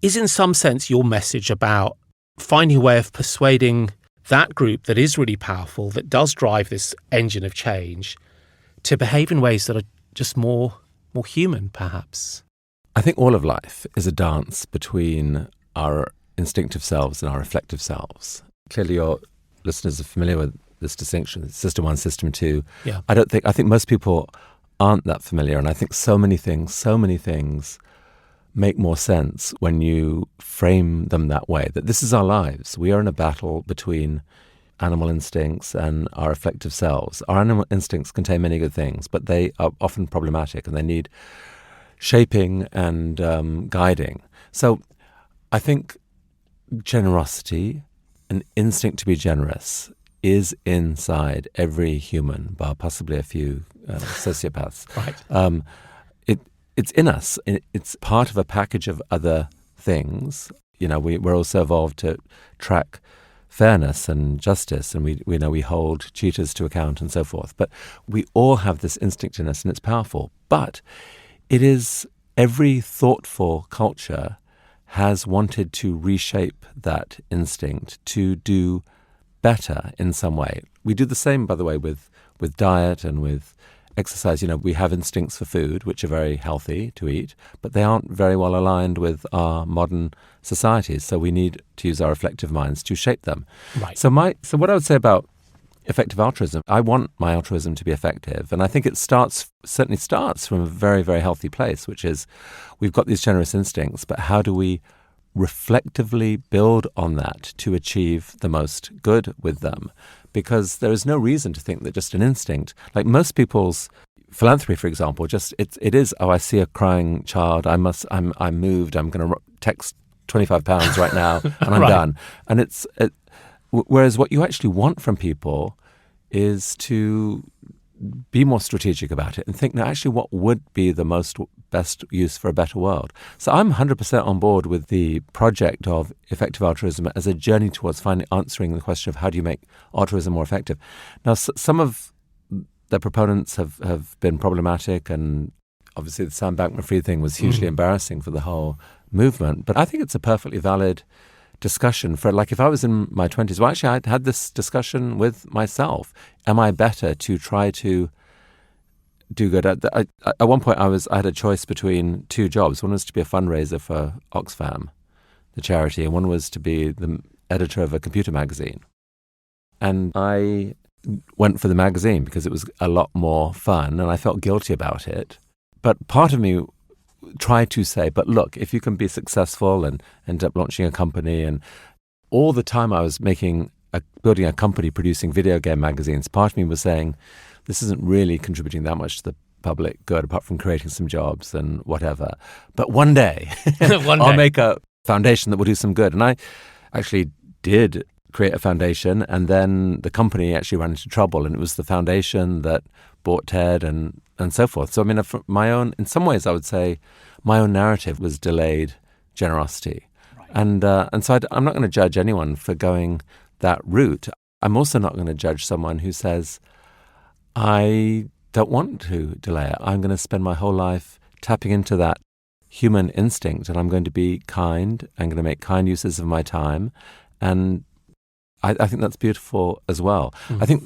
Is in some sense your message about finding a way of persuading that group that is really powerful, that does drive this engine of change, to behave in ways that are just more human, perhaps? I think all of life is a dance between our instinctive selves and our reflective selves. Clearly, your listeners are familiar with this distinction, system 1, system 2. Yeah. I think most people aren't that familiar. And I think so many things make more sense when you frame them that way, that this is our lives. We are in a battle between animal instincts and our reflective selves. Our animal instincts contain many good things, but they are often problematic and they need shaping and guiding. So I think generosity, an instinct to be generous, is inside every human, bar possibly a few sociopaths. Right. It's in us. It's part of a package of other things. You know, we're also evolved to track fairness and justice, and we hold cheaters to account and so forth. But we all have this instinct in us, and it's powerful. But it is every thoughtful culture has wanted to reshape that instinct to do better in some way. We do the same, by the way, with diet and with exercise. You know, we have instincts for food, which are very healthy to eat, but they aren't very well aligned with our modern societies. So we need to use our reflective minds to shape them. Right. So what I would say about effective altruism, I want my altruism to be effective. And I think it certainly starts from a very, very healthy place, which is we've got these generous instincts, but how do we reflectively build on that to achieve the most good with them? Because there is no reason to think that just an instinct, like most people's philanthropy, for example, it is, I see a crying child, I'm moved, I'm going to text £25 right now and I'm Right. done. And whereas what you actually want from people is to be more strategic about it and think, now, actually, what would be the best use for a better world? So I'm 100% on board with the project of effective altruism as a journey towards answering the question of how do you make altruism more effective. Now, some of the proponents have been problematic, and obviously the Sam Bankman-Fried thing was hugely embarrassing for the whole movement. But I think it's a perfectly valid discussion for, like, if I was in my 20s, well, actually, I had this discussion with myself. Am I better to try to do good? At one point, I had a choice between two jobs. One was to be a fundraiser for Oxfam, the charity, and one was to be the editor of a computer magazine. And I went for the magazine because it was a lot more fun, and I felt guilty about it. But part of me try to say, but look, if you can be successful and end up launching a company, and all the time I was building a company producing video game magazines, part of me was saying, this isn't really contributing that much to the public good apart from creating some jobs and whatever. But one day, I'll make a foundation that will do some good. And I actually did create a foundation, and then the company actually ran into trouble, and it was the foundation that bought Ted and so forth. So I mean, in some ways, I would say my own narrative was delayed generosity. Right. And so I'm not going to judge anyone for going that route. I'm also not going to judge someone who says, I don't want to delay it. I'm going to spend my whole life tapping into that human instinct, and I'm going to be kind. I'm going to make kind uses of my time. And I think that's beautiful as well. I think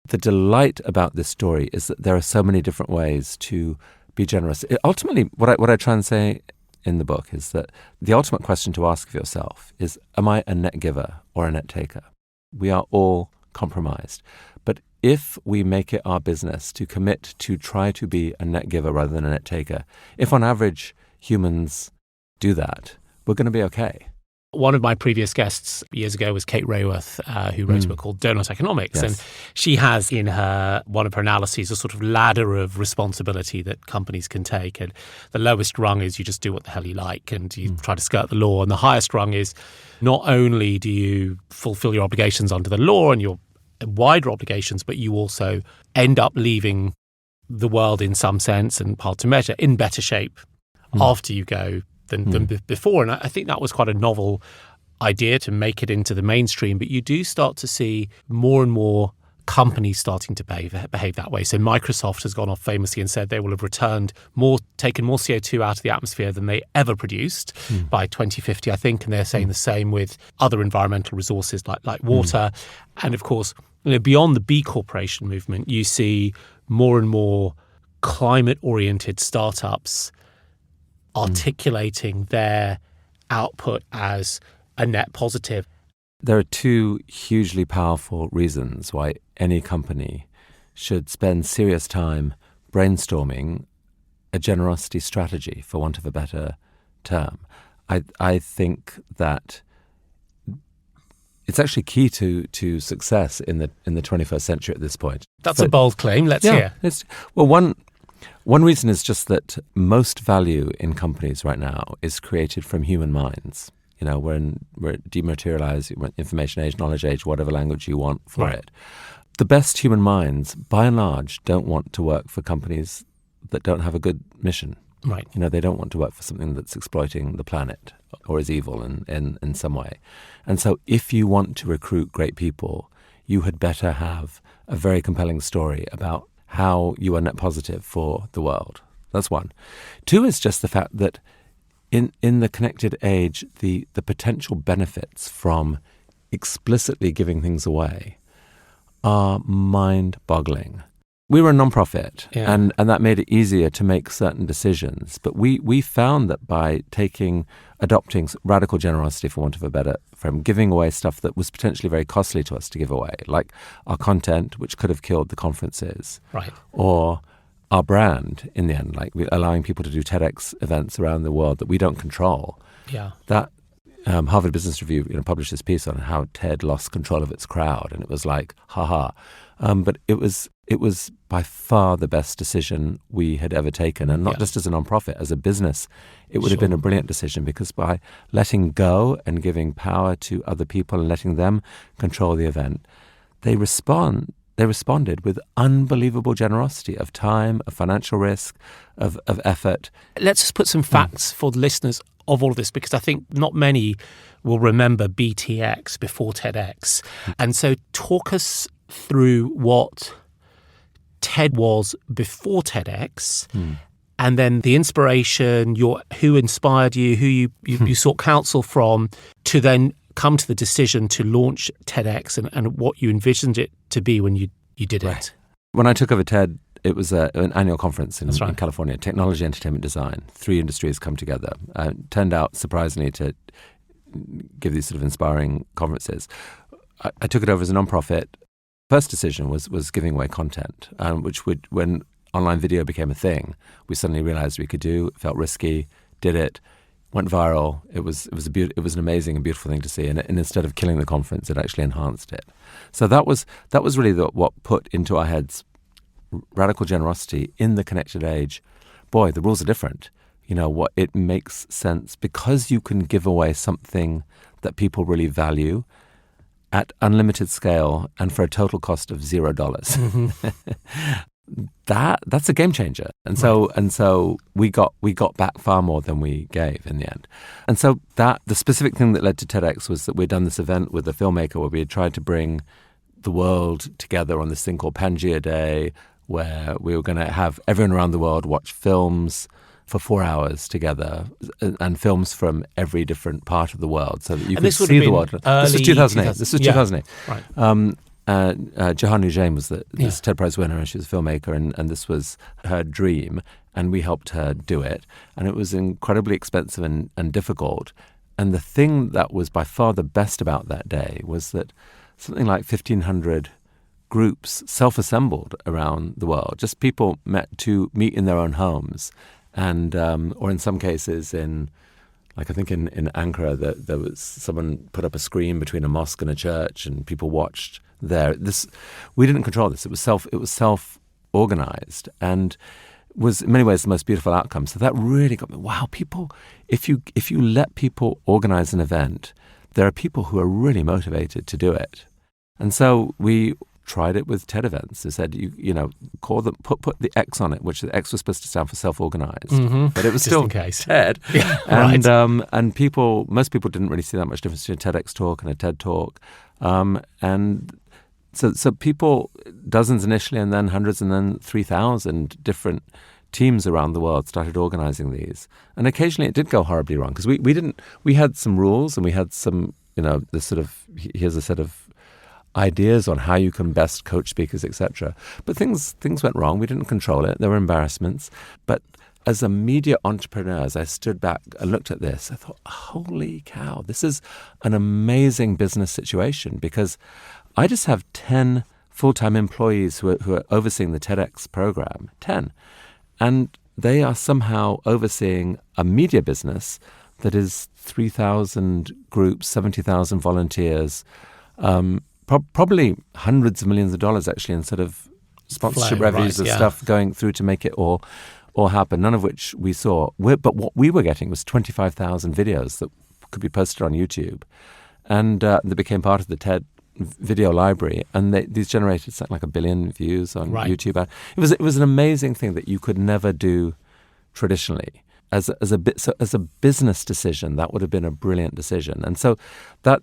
the delight about this story is that there are so many different ways to be generous. Ultimately, what I try and say in the book is that the ultimate question to ask of yourself is, am I a net giver or a net taker? We are all compromised. But if we make it our business to commit to try to be a net giver rather than a net taker, if on average humans do that, we're going to be okay. One of my previous guests years ago was Kate Raworth, who wrote a book called Donut Economics. Yes. And she has in one of her analyses a sort of ladder of responsibility that companies can take. And the lowest rung is you just do what the hell you like and you try to skirt the law. And the highest rung is not only do you fulfill your obligations under the law and your wider obligations, but you also end up leaving the world in some sense and hard to measure in better shape after you go than before. And I think that was quite a novel idea to make it into the mainstream. But you do start to see more and more companies starting to behave that way. So Microsoft has gone off famously and said they will have taken more CO2 out of the atmosphere than they ever produced by 2050, I think. And they're saying the same with other environmental resources like water. And of course, beyond the B Corporation movement, you see more and more climate-oriented startups articulating their output as a net positive. There are two hugely powerful reasons why any company should spend serious time brainstorming a generosity strategy, for want of a better term. I think that it's actually key to success in the 21st century at this point. That's a bold claim. Let's hear. One reason is just that most value in companies right now is created from human minds. You know, we're dematerialized, we're information age, knowledge age, whatever language you want for it. The best human minds, by and large, don't want to work for companies that don't have a good mission. Right. You know, they don't want to work for something that's exploiting the planet or is evil in some way. And so if you want to recruit great people, you had better have a very compelling story about how you are net positive for the world. That's one. Two is just the fact that in the connected age, the potential benefits from explicitly giving things away are mind-boggling. We were a nonprofit, and that made it easier to make certain decisions. But we found that by adopting radical generosity, for want of a better frame, giving away stuff that was potentially very costly to us to give away, like our content, which could have killed the conferences, or our brand in the end, like allowing people to do TEDx events around the world that we don't control. Yeah. That Harvard Business Review published this piece on how TED lost control of its crowd, and it was like, haha. But it was by far the best decision we had ever taken, and not just as a nonprofit, as a business. It would have been a brilliant decision, because by letting go and giving power to other people and letting them control the event, they responded with unbelievable generosity of time, of financial risk, of effort. Let's just put some facts for the listeners of all of this, because I think not many will remember BTX before TEDx. And so talk us through what TED was before TEDx, and then the inspiration, who inspired you, who you sought counsel from, to then come to the decision to launch TEDx, and what you envisioned it to be when you did it. When I took over TED, it was an annual conference in California, technology, entertainment, design. 3 industries come together. Turned out, surprisingly, to give these sort of inspiring conferences. I took it over as a nonprofit. First decision was giving away content, which when online video became a thing, we suddenly realized we could do. It felt risky, did it, went viral. It was an amazing and beautiful thing to see. And instead of killing the conference, it actually enhanced it. So that was really what put into our heads radical generosity in the connected age. Boy, the rules are different. You know, what it makes sense because you can give away something that people really value at unlimited scale and for a total cost of $0. That's a game changer. And so we got back far more than we gave in the end. And so the specific thing that led to TEDx was that we'd done this event with a filmmaker where we had tried to bring the world together on this thing called Pangea Day, where we were going to have everyone around the world watch films for 4 hours together, and films from every different part of the world, so that you could see the world. This was 2008. This was 2008. Right. Jahan Jain was this TED Prize winner, and she was a filmmaker, and this was her dream, and we helped her do it. And it was incredibly expensive and difficult. And the thing that was by far the best about that day was that something like 1,500 groups self-assembled around the world. Just people met to meet in their own homes. And or in some cases I think in Ankara, there was someone put up a screen between a mosque and a church, and people watched there. We didn't control this. It was self-organized, and was in many ways the most beautiful outcome. So that really got me. Wow, people! If you let people organize an event, there are people who are really motivated to do it. And so we tried it with TED events. They said, call them, put the X on it, which the X was supposed to stand for self-organized, but it was still TED. And and most people didn't really see that much difference between a TEDx talk and a TED talk. And so people, dozens initially, and then hundreds, and then 3,000 different teams around the world started organizing these. And occasionally it did go horribly wrong, because we had some rules, and we had some, here's a set of ideas on how you can best coach speakers, etc. But things went wrong. We didn't control it. There were embarrassments. But as a media entrepreneur, as I stood back and looked at this, I thought, holy cow, this is an amazing business situation, because I just have 10 full-time employees who are overseeing the TEDx program, 10. And they are somehow overseeing a media business that is 3,000 groups, 70,000 volunteers, probably hundreds of millions of dollars actually in sort of sponsorship revenues of stuff going through to make it all happen, none of which we saw. But what we were getting was 25,000 videos that could be posted on YouTube. And they became part of the TED video library, and these generated something like 1 billion views on YouTube. It was an amazing thing that you could never do traditionally. As a business decision, that would have been a brilliant decision. And so that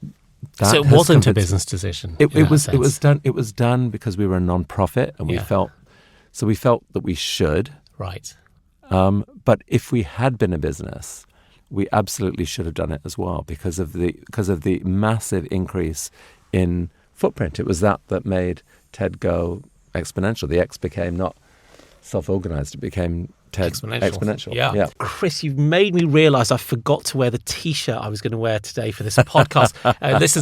so it wasn't a business decision. It was done because we were a non-profit, and we felt that we should. Right. But if we had been a business, we absolutely should have done it as well because of the massive increase in footprint. It was that made TED go exponential. The X became not self-organized; it became TED exponential. Yeah. Chris, you've made me realise I forgot to wear the T-shirt I was going to wear today for this podcast.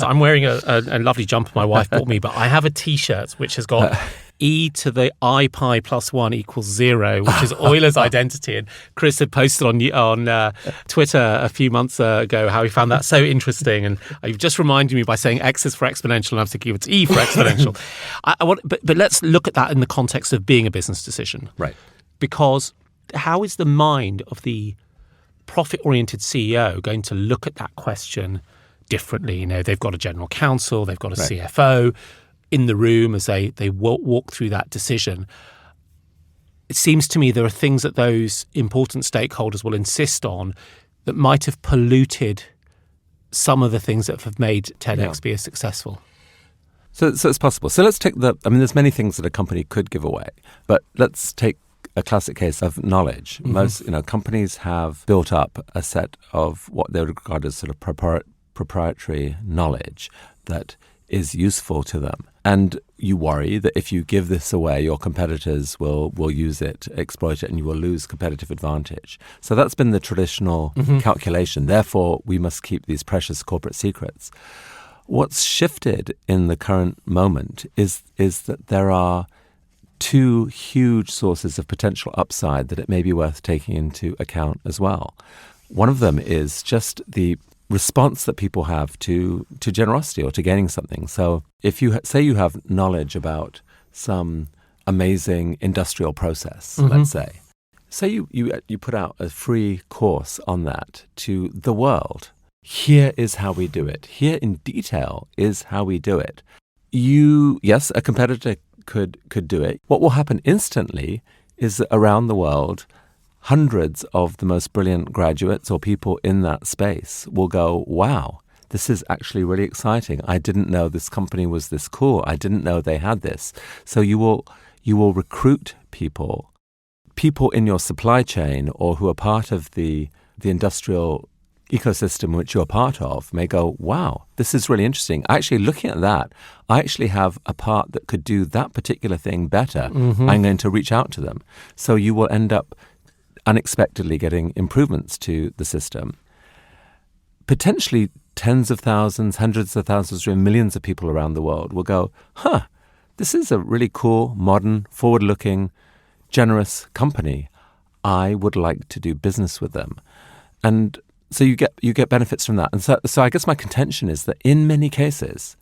I'm wearing a lovely jumper my wife bought me, but I have a T-shirt which has got e to the I pi plus 1 equals 0, which is Euler's identity. And Chris had posted on Twitter a few months ago how he found that so interesting. And you've just reminded me by saying X is for exponential, and I'm thinking it's E for exponential. But let's look at that in the context of being a business decision. Right. Because how is the mind of the profit-oriented CEO going to look at that question differently? They've got a general counsel, they've got a CFO in the room as they walk through that decision. It seems to me there are things that those important stakeholders will insist on that might have polluted some of the things that have made TEDx be as successful. So it's possible. So let's take there's many things that a company could give away, but let's take a classic case of knowledge. Mm-hmm. Most companies have built up a set of what they would regard as sort of proprietary knowledge that is useful to them. And you worry that if you give this away, your competitors will use it, exploit it, and you will lose competitive advantage. So that's been the traditional calculation. Therefore, we must keep these precious corporate secrets. What's shifted in the current moment is that there are two huge sources of potential upside that it may be worth taking into account as well. One of them is just the response that people have to generosity or to gaining something. So if you say you have knowledge about some amazing industrial process, let's say you put out a free course on that to the world. Here is how we do it. Here in detail is how we do it. Yes, a competitor could do it. What will happen instantly is that around the world, hundreds of the most brilliant graduates or people in that space will go, wow, this is actually really exciting. I didn't know this company was this cool. I didn't know they had this. So you will recruit people in your supply chain or who are part of the industrial ecosystem which you're part of may go, wow, this is really interesting. Actually, looking at that, I actually have a part that could do that particular thing better. I'm going to reach out to them. So you will end up unexpectedly getting improvements to the system. Potentially tens of thousands, hundreds of thousands, or millions of people around the world will go, this is a really cool, modern, forward-looking, generous company. I would like to do business with them. And so you get benefits from that. And so I guess my contention is that in many cases,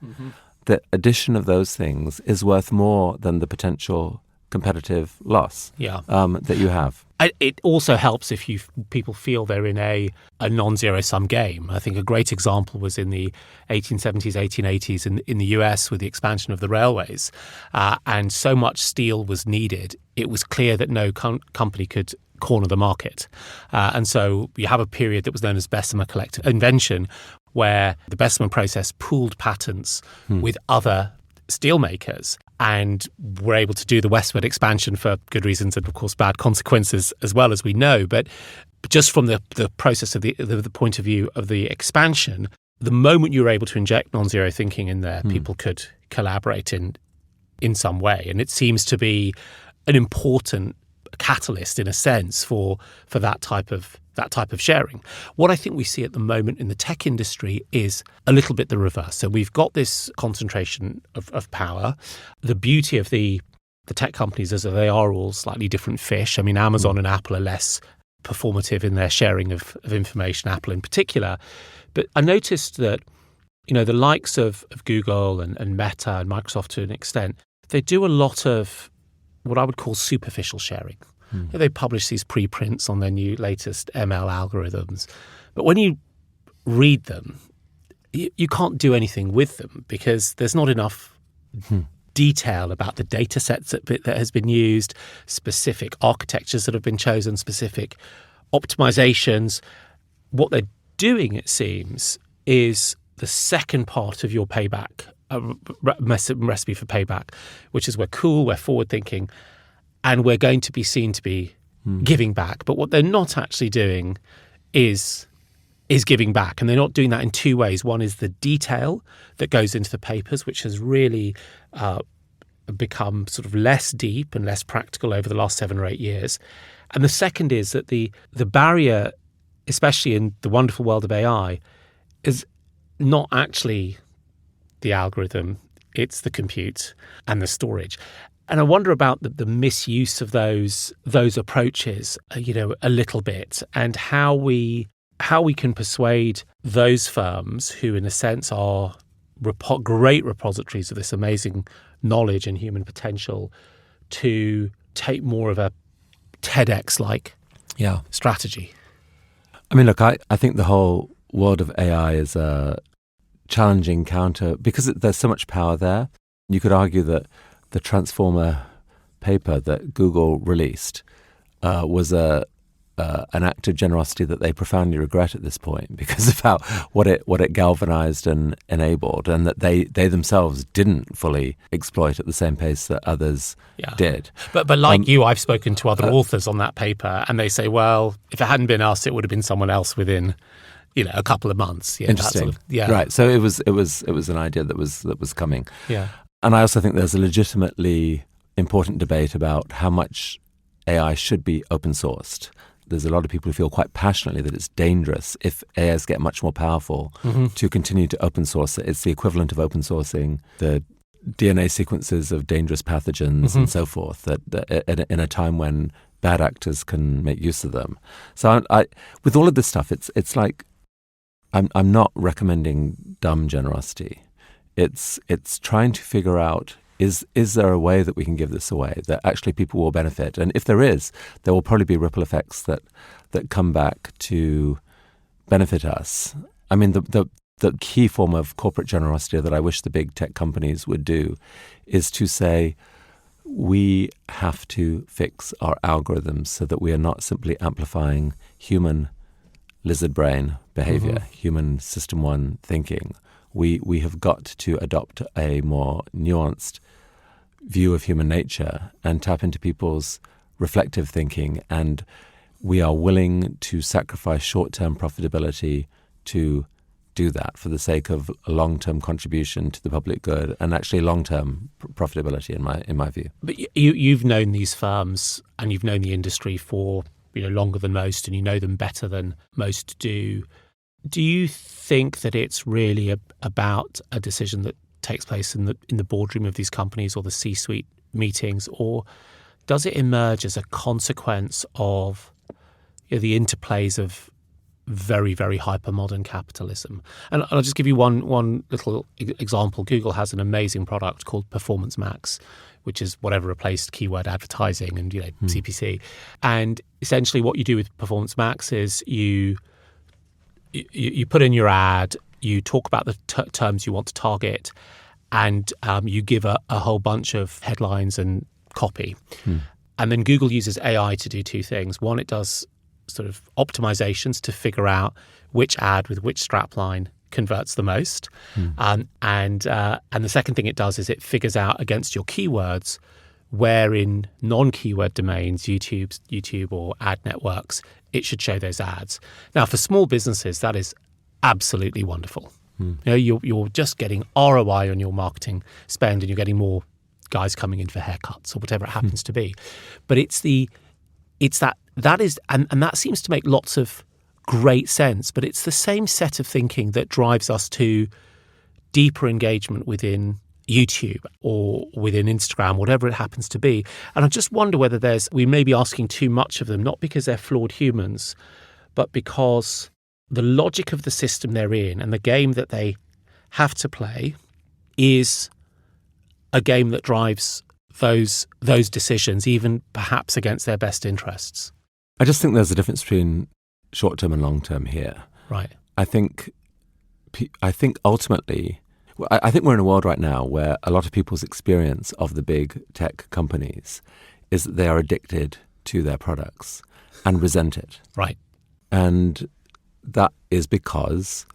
the addition of those things is worth more than the potential competitive loss that you have. It also helps if people feel they're in a non-zero-sum game. I think a great example was in the 1870s, 1880s in the US with the expansion of the railways. And so much steel was needed, it was clear that no company could corner the market. And so you have a period that was known as Bessemer collective invention, where the Bessemer process pooled patents with other steelmakers and were able to do the westward expansion for good reasons and, of course, bad consequences as well, as we know. But just from the process of the point of view of the expansion, the moment you were able to inject non-zero thinking in there, people could collaborate in some way. And it seems to be an important catalyst in a sense for that type of sharing. What I think we see at the moment in the tech industry is a little bit the reverse. So we've got this concentration of power. The beauty of the tech companies is that they are all slightly different fish. I mean, Amazon and Apple are less performative in their sharing of information, Apple in particular. But I noticed that, the likes of Google and Meta and Microsoft to an extent, they do a lot of what I would call superficial sharing. They publish these preprints on their new latest ML algorithms. But when you read them, you can't do anything with them because there's not enough detail about the data sets that has been used, specific architectures that have been chosen, specific optimizations. What they're doing, it seems, is the second part of your payback, recipe for payback, which is we're cool, we're forward-thinking, and we're going to be seen to be giving back. But what they're not actually doing is giving back. And they're not doing that in two ways. One is the detail that goes into the papers, which has really become sort of less deep and less practical over the last 7 or 8 years. And the second is that the barrier, especially in the wonderful world of AI, is not actually the algorithm, it's the compute and the storage. And I wonder about the misuse of those approaches, a little bit, and how we can persuade those firms who, in a sense, are great repositories of this amazing knowledge and human potential to take more of a TEDx-like strategy. I mean, look, I think the whole world of AI is a challenging counter because there's so much power there. You could argue that the Transformer paper that Google released was an act of generosity that they profoundly regret at this point because of what it galvanized and enabled, and that they themselves didn't fully exploit at the same pace that others did. But like you, I've spoken to other authors on that paper, and they say, well, if it hadn't been us, it would have been someone else within a couple of months. Interesting. Right. So it was an idea that was coming. Yeah. And I also think there's a legitimately important debate about how much AI should be open sourced. There's a lot of people who feel quite passionately that it's dangerous if AIs get much more powerful to continue to open source it. It's the equivalent of open sourcing the DNA sequences of dangerous pathogens and so forth, that in a time when bad actors can make use of them. So I with all of this stuff, it's like I'm not recommending dumb generosity. It's trying to figure out, is there a way that we can give this away that actually people will benefit? And if there is, there will probably be ripple effects that come back to benefit us. I mean, the key form of corporate generosity that I wish the big tech companies would do is to say, we have to fix our algorithms so that we are not simply amplifying human lizard brain behavior, human system one thinking. We have got to adopt a more nuanced view of human nature and tap into people's reflective thinking. And we are willing to sacrifice short-term profitability to do that for the sake of a long-term contribution to the public good and actually long-term profitability, in my view. But you've known these firms and you've known the industry for longer than most, and you know them better than most do. Do you think that it's really about a decision that takes place in the boardroom of these companies or the C-suite meetings, or does it emerge as a consequence of the interplays of very, very hyper-modern capitalism? And I'll just give you one little example. Google has an amazing product called Performance Max, which is whatever replaced keyword advertising and CPC. And essentially what you do with Performance Max is you put in your ad, you talk about the terms you want to target, and you give a whole bunch of headlines and copy. And then Google uses AI to do two things. One, it does sort of optimizations to figure out which ad with which strapline converts the most. And the second thing it does is it figures out against your keywords where in non-keyword domains, YouTube or ad networks, it should show those ads. Now, for small businesses, that is absolutely wonderful. You're just getting ROI on your marketing spend, and you're getting more guys coming in for haircuts or whatever it happens to be. But it's the it's that is and that seems to make lots of great sense, but it's the same set of thinking that drives us to deeper engagement within YouTube or within Instagram, whatever it happens to be. And I just wonder whether we may be asking too much of them, not because they're flawed humans, but because the logic of the system they're in and the game that they have to play is a game that drives those decisions, even perhaps against their best interests. I just think there's a difference between short-term and long-term here. Right. I think ultimately, I think we're in a world right now where a lot of people's experience of the big tech companies is that they are addicted to their products and resent it. Right. And that is because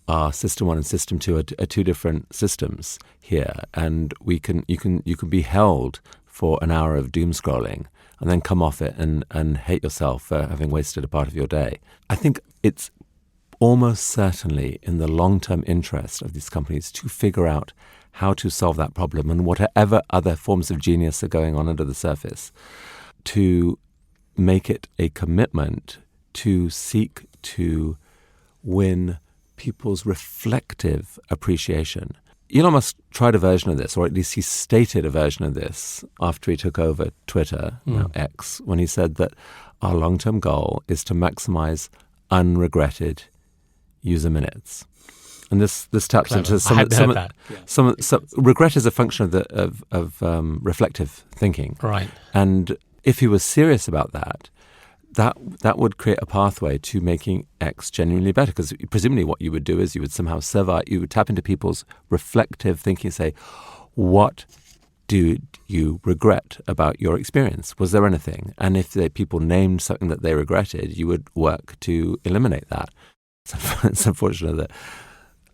our System 1 and System 2 are two different systems here. And you can be held for an hour of doom scrolling and then come off it and hate yourself for having wasted a part of your day. I think it's almost certainly in the long-term interest of these companies to figure out how to solve that problem and whatever other forms of genius are going on under the surface, to make it a commitment to seek to win people's reflective appreciation. Elon Musk tried a version of this, or at least he stated a version of this after he took over Twitter, now X, when he said that our long-term goal is to maximize unregretted user minutes. And this taps Clever. into some regret is a function of reflective thinking. Right. And if he was serious about that would create a pathway to making X genuinely better, because presumably what you would do is you would somehow you would tap into people's reflective thinking and say, what do you regret about your experience? Was there anything? And if people named something that they regretted, you would work to eliminate that. It's unfortunate that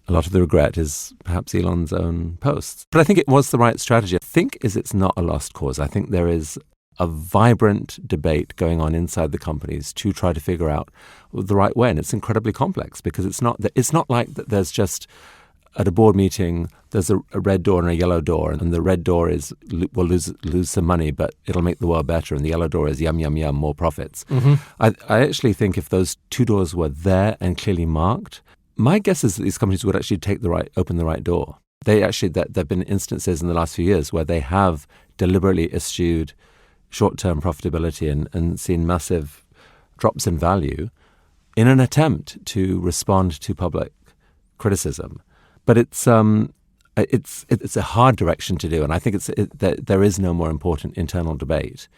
a lot of the regret is perhaps Elon's own posts. But I think it was the right strategy. I think it's not a lost cause. I think there is a vibrant debate going on inside the companies to try to figure out the right way. And it's incredibly complex because it's not like that there's just at a board meeting, there's a red door and a yellow door, and the red door is we'll lose some money, but it'll make the world better, and the yellow door is yum, yum, yum, more profits. Mm-hmm. I actually think if those two doors were there and clearly marked, my guess is that these companies would actually open the right door. There have been instances in the last few years where they have deliberately eschewed short-term profitability and seen massive drops in value in an attempt to respond to public criticism. But it's a hard direction to do, and I think there is no more important internal debate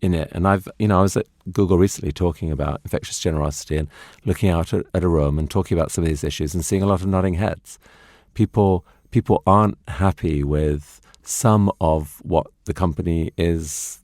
in it. And I was at Google recently talking about infectious generosity and looking out at a room and talking about some of these issues and seeing a lot of nodding heads. People aren't happy with some of what the company is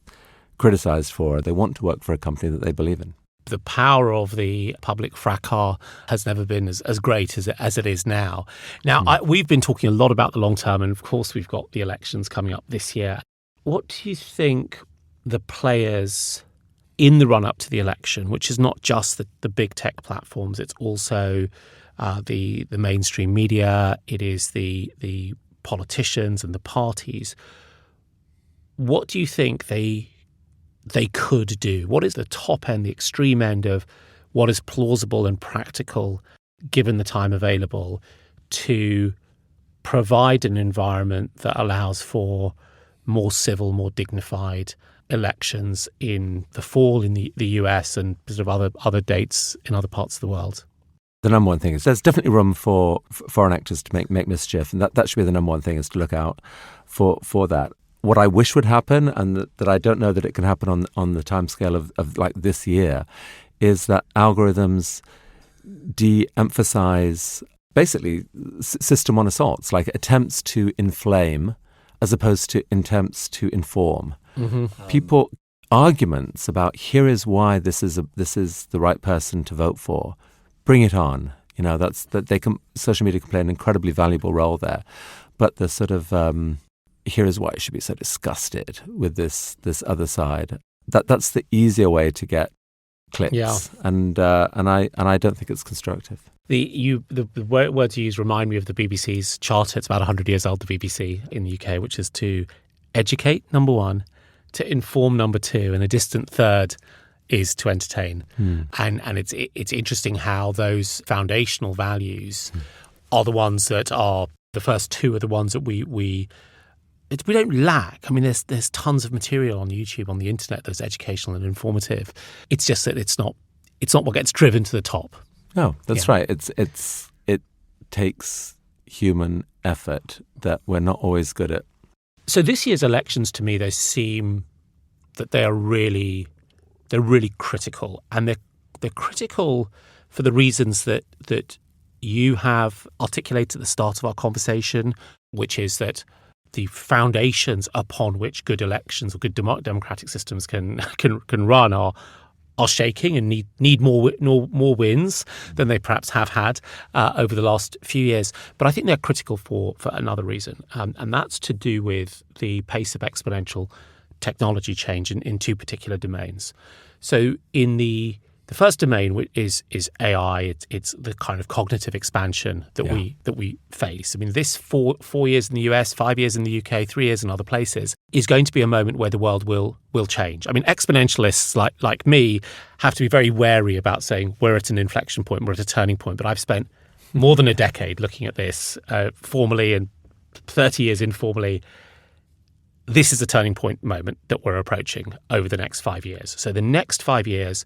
criticized for. They want to work for a company that they believe in. The power of the public fracas has never been as great as it is now. Now, we've been talking a lot about the long term, and of course we've got the elections coming up this year. What do you think the players in the run-up to the election, which is not just the big tech platforms, it's also the mainstream media, it is the politicians and the parties, what do you think they could do? What is the top end, the extreme end of what is plausible and practical, given the time available, to provide an environment that allows for more civil, more dignified elections in the fall in the US and sort of other dates in other parts of the world? The number one thing is there's definitely room for foreign actors to make mischief, and that should be the number one thing, is to look out for that. What I wish would happen, and that I don't know that it can happen on the timescale of like this year, is that algorithms de-emphasize basically system one assaults, like attempts to inflame as opposed to attempts to inform. Mm-hmm. Arguments about here is why this is the right person to vote for. Bring it on. Social media can play an incredibly valuable role there, but the sort of here is why you should be so disgusted with this other side. That's the easier way to get clicks, yeah. And I don't think it's constructive. The words you use remind me of the BBC's charter. It's about 100 years old, the BBC in the UK, which is to educate, number one, to inform, number two, and a distant third is to entertain. And it's interesting how those foundational values are the ones that are the first two are the ones that we don't lack. I mean, there's tons of material on YouTube, on the internet that's educational and informative. It's just that it's not what gets driven to the top. No, that's right. It takes human effort that we're not always good at. So this year's elections, to me, they seem that they're really critical, and they're critical for the reasons that you have articulated at the start of our conversation, which is that the foundations upon which good elections or good democratic systems can run are shaking and need more wins than they perhaps have had over the last few years. But I think they're critical for another reason, and that's to do with the pace of exponential technology change in two particular domains. So in the first domain, which is AI, it's the kind of cognitive expansion that we face. I mean, this 4 years in the US, 5 years in the UK, 3 years in other places is going to be a moment where the world will change. I mean, exponentialists like me have to be very wary about saying we're at an inflection point, we're at a turning point. But I've spent more than a decade looking at this formally and 30 years informally. This is a turning point moment that we're approaching over the next 5 years. So the next 5 years,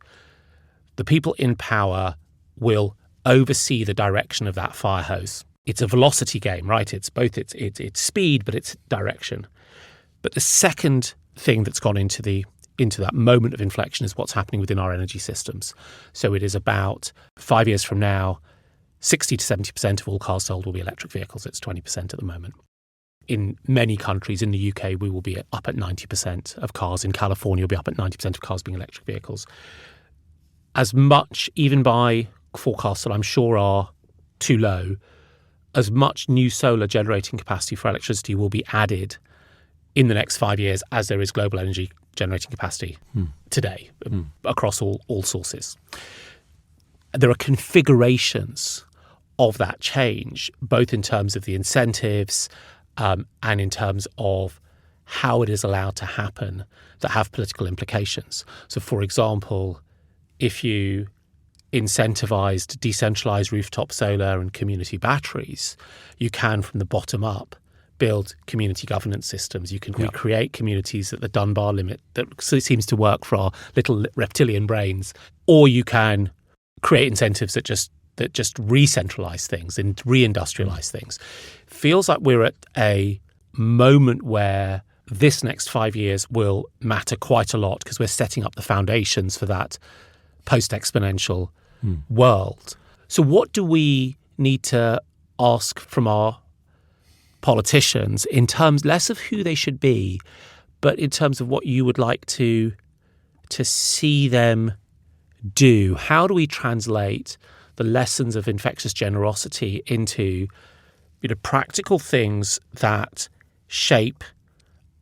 the people in power will oversee the direction of that fire hose. It's a velocity game, right? It's both it's speed, but it's direction. But the second thing that's gone into that moment of inflection is what's happening within our energy systems. So it is about 5 years from now, 60 to 70% of all cars sold will be electric vehicles. It's 20% at the moment. In many countries, in the UK, we will be up at 90% of cars. In California, we'll be up at 90% of cars being electric vehicles. As much, even by forecasts that I'm sure are too low, as much new solar generating capacity for electricity will be added in the next 5 years as there is global energy generating capacity today across all sources. There are configurations of that change, both in terms of the incentives and in terms of how it is allowed to happen, that have political implications. So, for example, if you incentivized decentralized rooftop solar and community batteries, you can, from the bottom up, build community governance systems. You can recreate communities at the Dunbar limit that seems to work for our little reptilian brains. Or you can create incentives that just re-centralize things and re-industrialize things. Feels like we're at a moment where this next 5 years will matter quite a lot because we're setting up the foundations for that post-exponential world. So what do we need to ask from our politicians in terms less of who they should be, but in terms of what you would like to see them do? How do we translate the lessons of infectious generosity into practical things that shape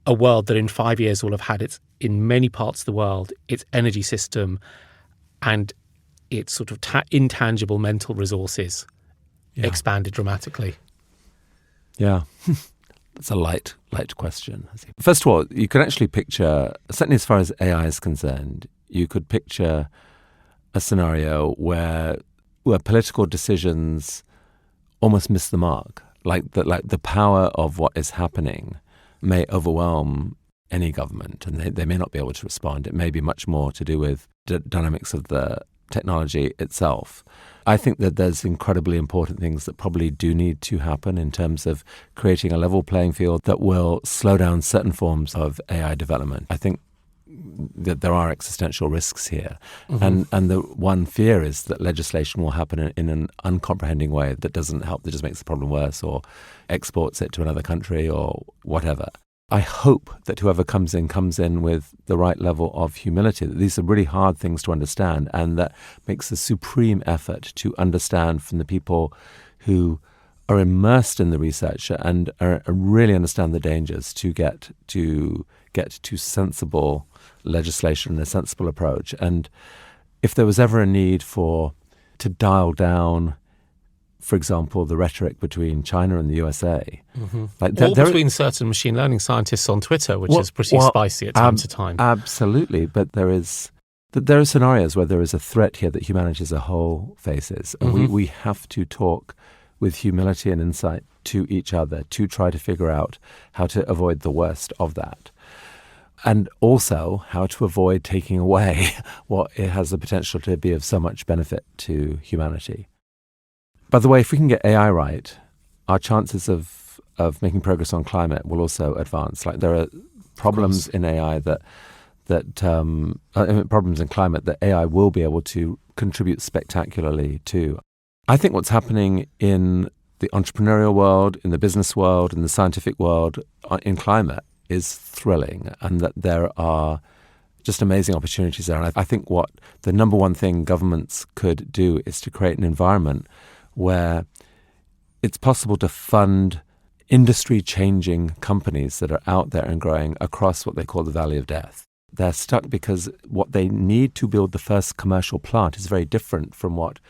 a world that in 5 years will have had its, in many parts of the world, its energy system and its sort of intangible mental resources expanded dramatically? Yeah, that's a light question. First of all, you can actually picture, certainly as far as AI is concerned, you could picture a scenario where political decisions almost miss the mark, like the power of what is happening may overwhelm any government, and they may not be able to respond. It may be much more to do with the dynamics of the technology itself. I think that there's incredibly important things that probably do need to happen in terms of creating a level playing field that will slow down certain forms of AI development. I think that there are existential risks here. And the one fear is that legislation will happen in an uncomprehending way that doesn't help, that just makes the problem worse or exports it to another country or whatever. I hope that whoever comes in with the right level of humility, that these are really hard things to understand, and that makes a supreme effort to understand from the people who are immersed in the research and really understand the dangers to get to sensible legislation and a sensible approach. And if there was ever a need to dial down, for example, the rhetoric between China and the USA. Between certain machine learning scientists on Twitter, which is pretty spicy at time to time. Absolutely. But there is that there are scenarios where there is a threat here that humanity as a whole faces. And we have to talk with humility and insight to each other to try to figure out how to avoid the worst of that. And also how to avoid taking away what it has the potential to be of so much benefit to humanity. By the way, if we can get AI right, our chances of making progress on climate will also advance. Like there are problems in AI problems in climate that AI will be able to contribute spectacularly to. I think what's happening in the entrepreneurial world, in the business world, in the scientific world, in climate is thrilling, and that there are just amazing opportunities there. And I think what the number one thing governments could do is to create an environment where it's possible to fund industry-changing companies that are out there and growing across what they call the Valley of Death. They're stuck because what they need to build the first commercial plant is very different from what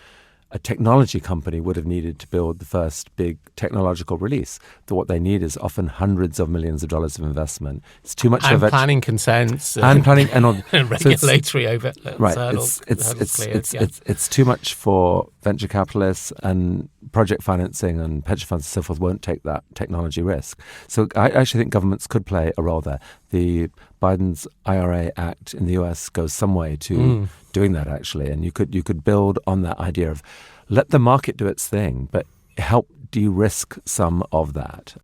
a technology company would have needed to build the first big technological release. That what they need is often hundreds of millions of dollars of investment. It's too much and planning consents and planning and all, regulatory over right. hurdles, It's too much for venture capitalists, and project financing and pension funds and so forth won't take that technology risk. So I actually think governments could play a role there. The Biden's IRA Act in the US goes some way to doing that, actually. And you could build on that idea of let the market do its thing, but help de-risk some of that.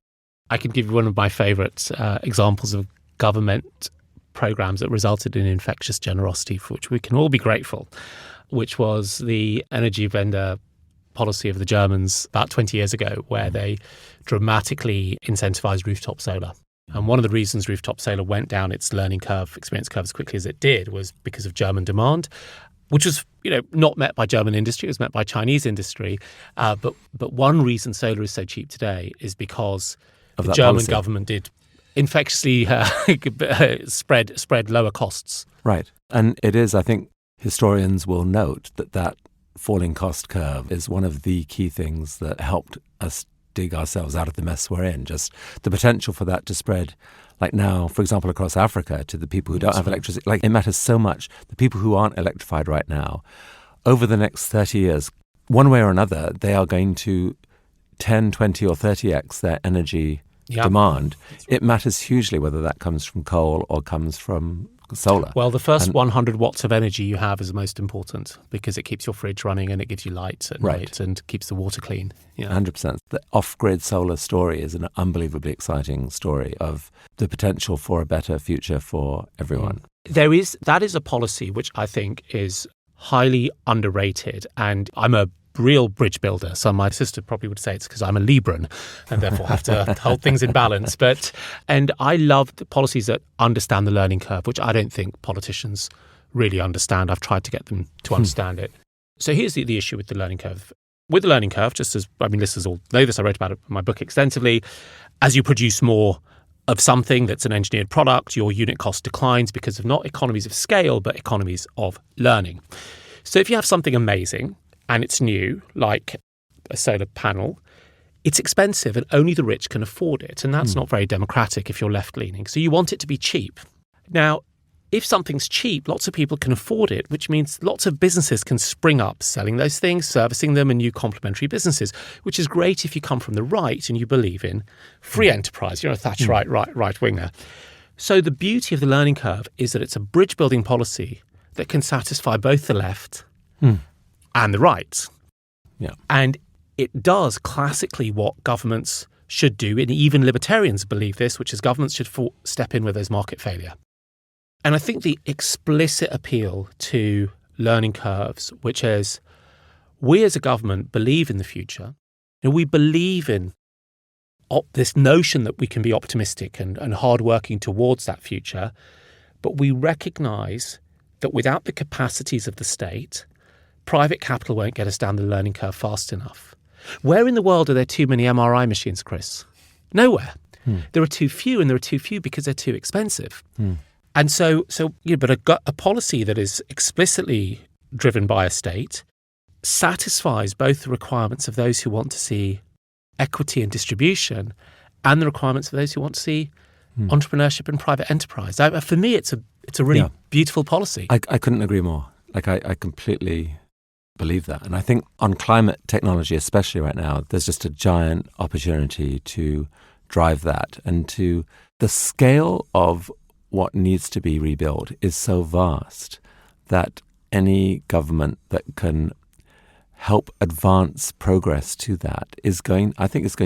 I can give you one of my favorite examples of government programs that resulted in infectious generosity, for which we can all be grateful, which was the energy vendor policy of the Germans about 20 years ago, where they dramatically incentivized rooftop solar. And one of the reasons rooftop solar went down its experience curve as quickly as it did was because of German demand, which was, not met by German industry, it was met by Chinese industry. But one reason solar is so cheap today is because the German policy. Government did infectiously spread lower costs. Right. And it is, I think, historians will note that falling cost curve is one of the key things that helped us dig ourselves out of the mess we're in. Just the potential for that to spread, like now, for example, across Africa to the people who don't have electricity. Like it matters so much. The people who aren't electrified right now, over the next 30 years, one way or another, they are going to 10, 20 or 30x their energy demand. It matters hugely whether that comes from coal or comes from solar. Well, the first 100 watts of energy you have is the most important because it keeps your fridge running and it gives you light at night and keeps the water clean. 100%. The off-grid solar story is an unbelievably exciting story of the potential for a better future for everyone. That is a policy which I think is highly underrated, and I'm a real bridge builder. So my sister probably would say it's because I'm a Libran and therefore have to hold things in balance. And I love the policies that understand the learning curve, which I don't think politicians really understand. I've tried to get them to understand it. So here's the issue with the learning curve. With the learning curve, listeners all know this, I wrote about it in my book extensively, as you produce more of something that's an engineered product, your unit cost declines because of not economies of scale, but economies of learning. So if you have something amazing, and it's new, like a solar panel, it's expensive and only the rich can afford it. And that's not very democratic if you're left-leaning. So you want it to be cheap. Now, if something's cheap, lots of people can afford it, which means lots of businesses can spring up selling those things, servicing them, and new complementary businesses, which is great if you come from the right and you believe in free enterprise. You're a Thatcherite right-winger. So the beauty of the learning curve is that it's a bridge-building policy that can satisfy both the left and the right. Yeah. And it does classically what governments should do, and even libertarians believe this, which is governments should step in where there's market failure. And I think the explicit appeal to learning curves, which is we as a government believe in the future, and we believe in this notion that we can be optimistic and hardworking towards that future, but we recognise that without the capacities of the state, private capital won't get us down the learning curve fast enough. Where in the world are there too many MRI machines, Chris? Nowhere. There are too few, and there are too few because they're too expensive. And but a policy that is explicitly driven by a state satisfies both the requirements of those who want to see equity and distribution and the requirements of those who want to see entrepreneurship and private enterprise. For me, it's it's a really Yeah. beautiful policy. I couldn't agree more. Like, I completely believe that. And I think on climate technology, especially right now, there's just a giant opportunity to drive that. And the scale of what needs to be rebuilt is so vast that any government that can help advance progress to that is going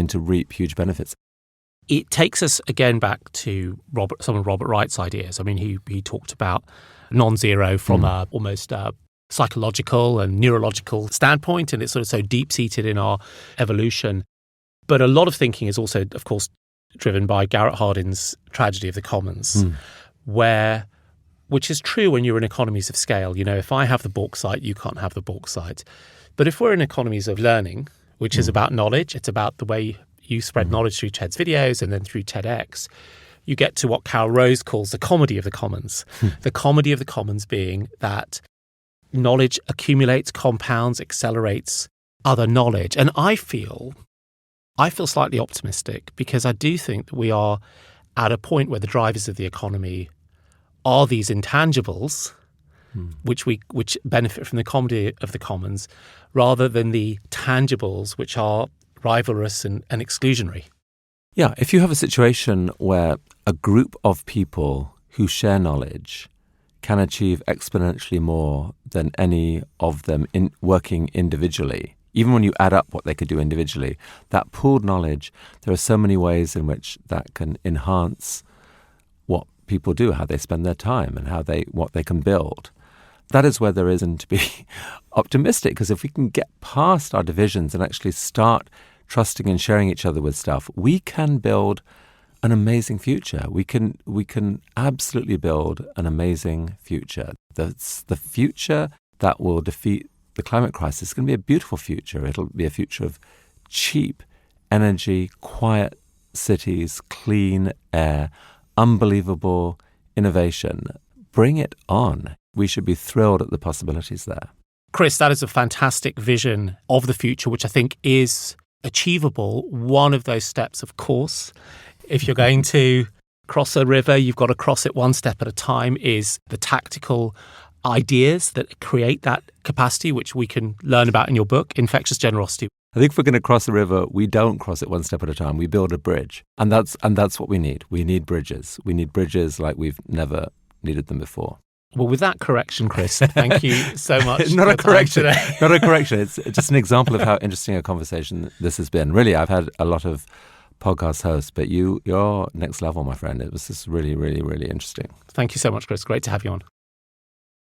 to reap huge benefits. It takes us again back to some of Robert Wright's ideas. I mean, he talked about non-zero from a almost psychological and neurological standpoint, and it's sort of so deep-seated in our evolution. But a lot of thinking is also, of course, driven by Garrett Hardin's Tragedy of the Commons, which is true when you're in economies of scale. You know, if I have the bauxite, you can't have the bauxite. But if we're in economies of learning, which is about knowledge, it's about the way you spread knowledge through TED's videos and then through TEDx, you get to what Carol Rose calls the comedy of the commons. The comedy of the commons being that knowledge accumulates, compounds, accelerates other knowledge. And I feel slightly optimistic because I do think that we are at a point where the drivers of the economy are these intangibles which benefit from the comedy of the commons rather than the tangibles which are rivalrous and exclusionary. Yeah, if you have a situation where a group of people who share knowledge can achieve exponentially more than any of them working individually, even when you add up what they could do individually, that pooled knowledge, there are so many ways in which that can enhance what people do, how they spend their time and what they can build. That is where there is reason to be optimistic, because if we can get past our divisions and actually start trusting and sharing each other with stuff, we can build an amazing future. We can absolutely build an amazing future. That's the future that will defeat the climate crisis. It's going to be a beautiful future. It'll be a future of cheap energy, quiet cities, clean air, unbelievable innovation. Bring it on. We should be thrilled at the possibilities there. Chris, that is a fantastic vision of the future, which I think is achievable. One of those steps, of course, if you're going to cross a river, you've got to cross it one step at a time, is the tactical ideas that create that capacity, which we can learn about in your book, Infectious Generosity. I think if we're going to cross a river, we don't cross it one step at a time. We build a bridge. And that's what we need. We need bridges. We need bridges like we've never needed them before. Well, with that correction, Chris, thank you so much. Not a correction. Today. Not a correction. It's just an example of how interesting a conversation this has been. Really, I've had a lot of podcast hosts, but you're next level, my friend. It was just really, really, really interesting. Thank you so much, Chris. Great to have you on.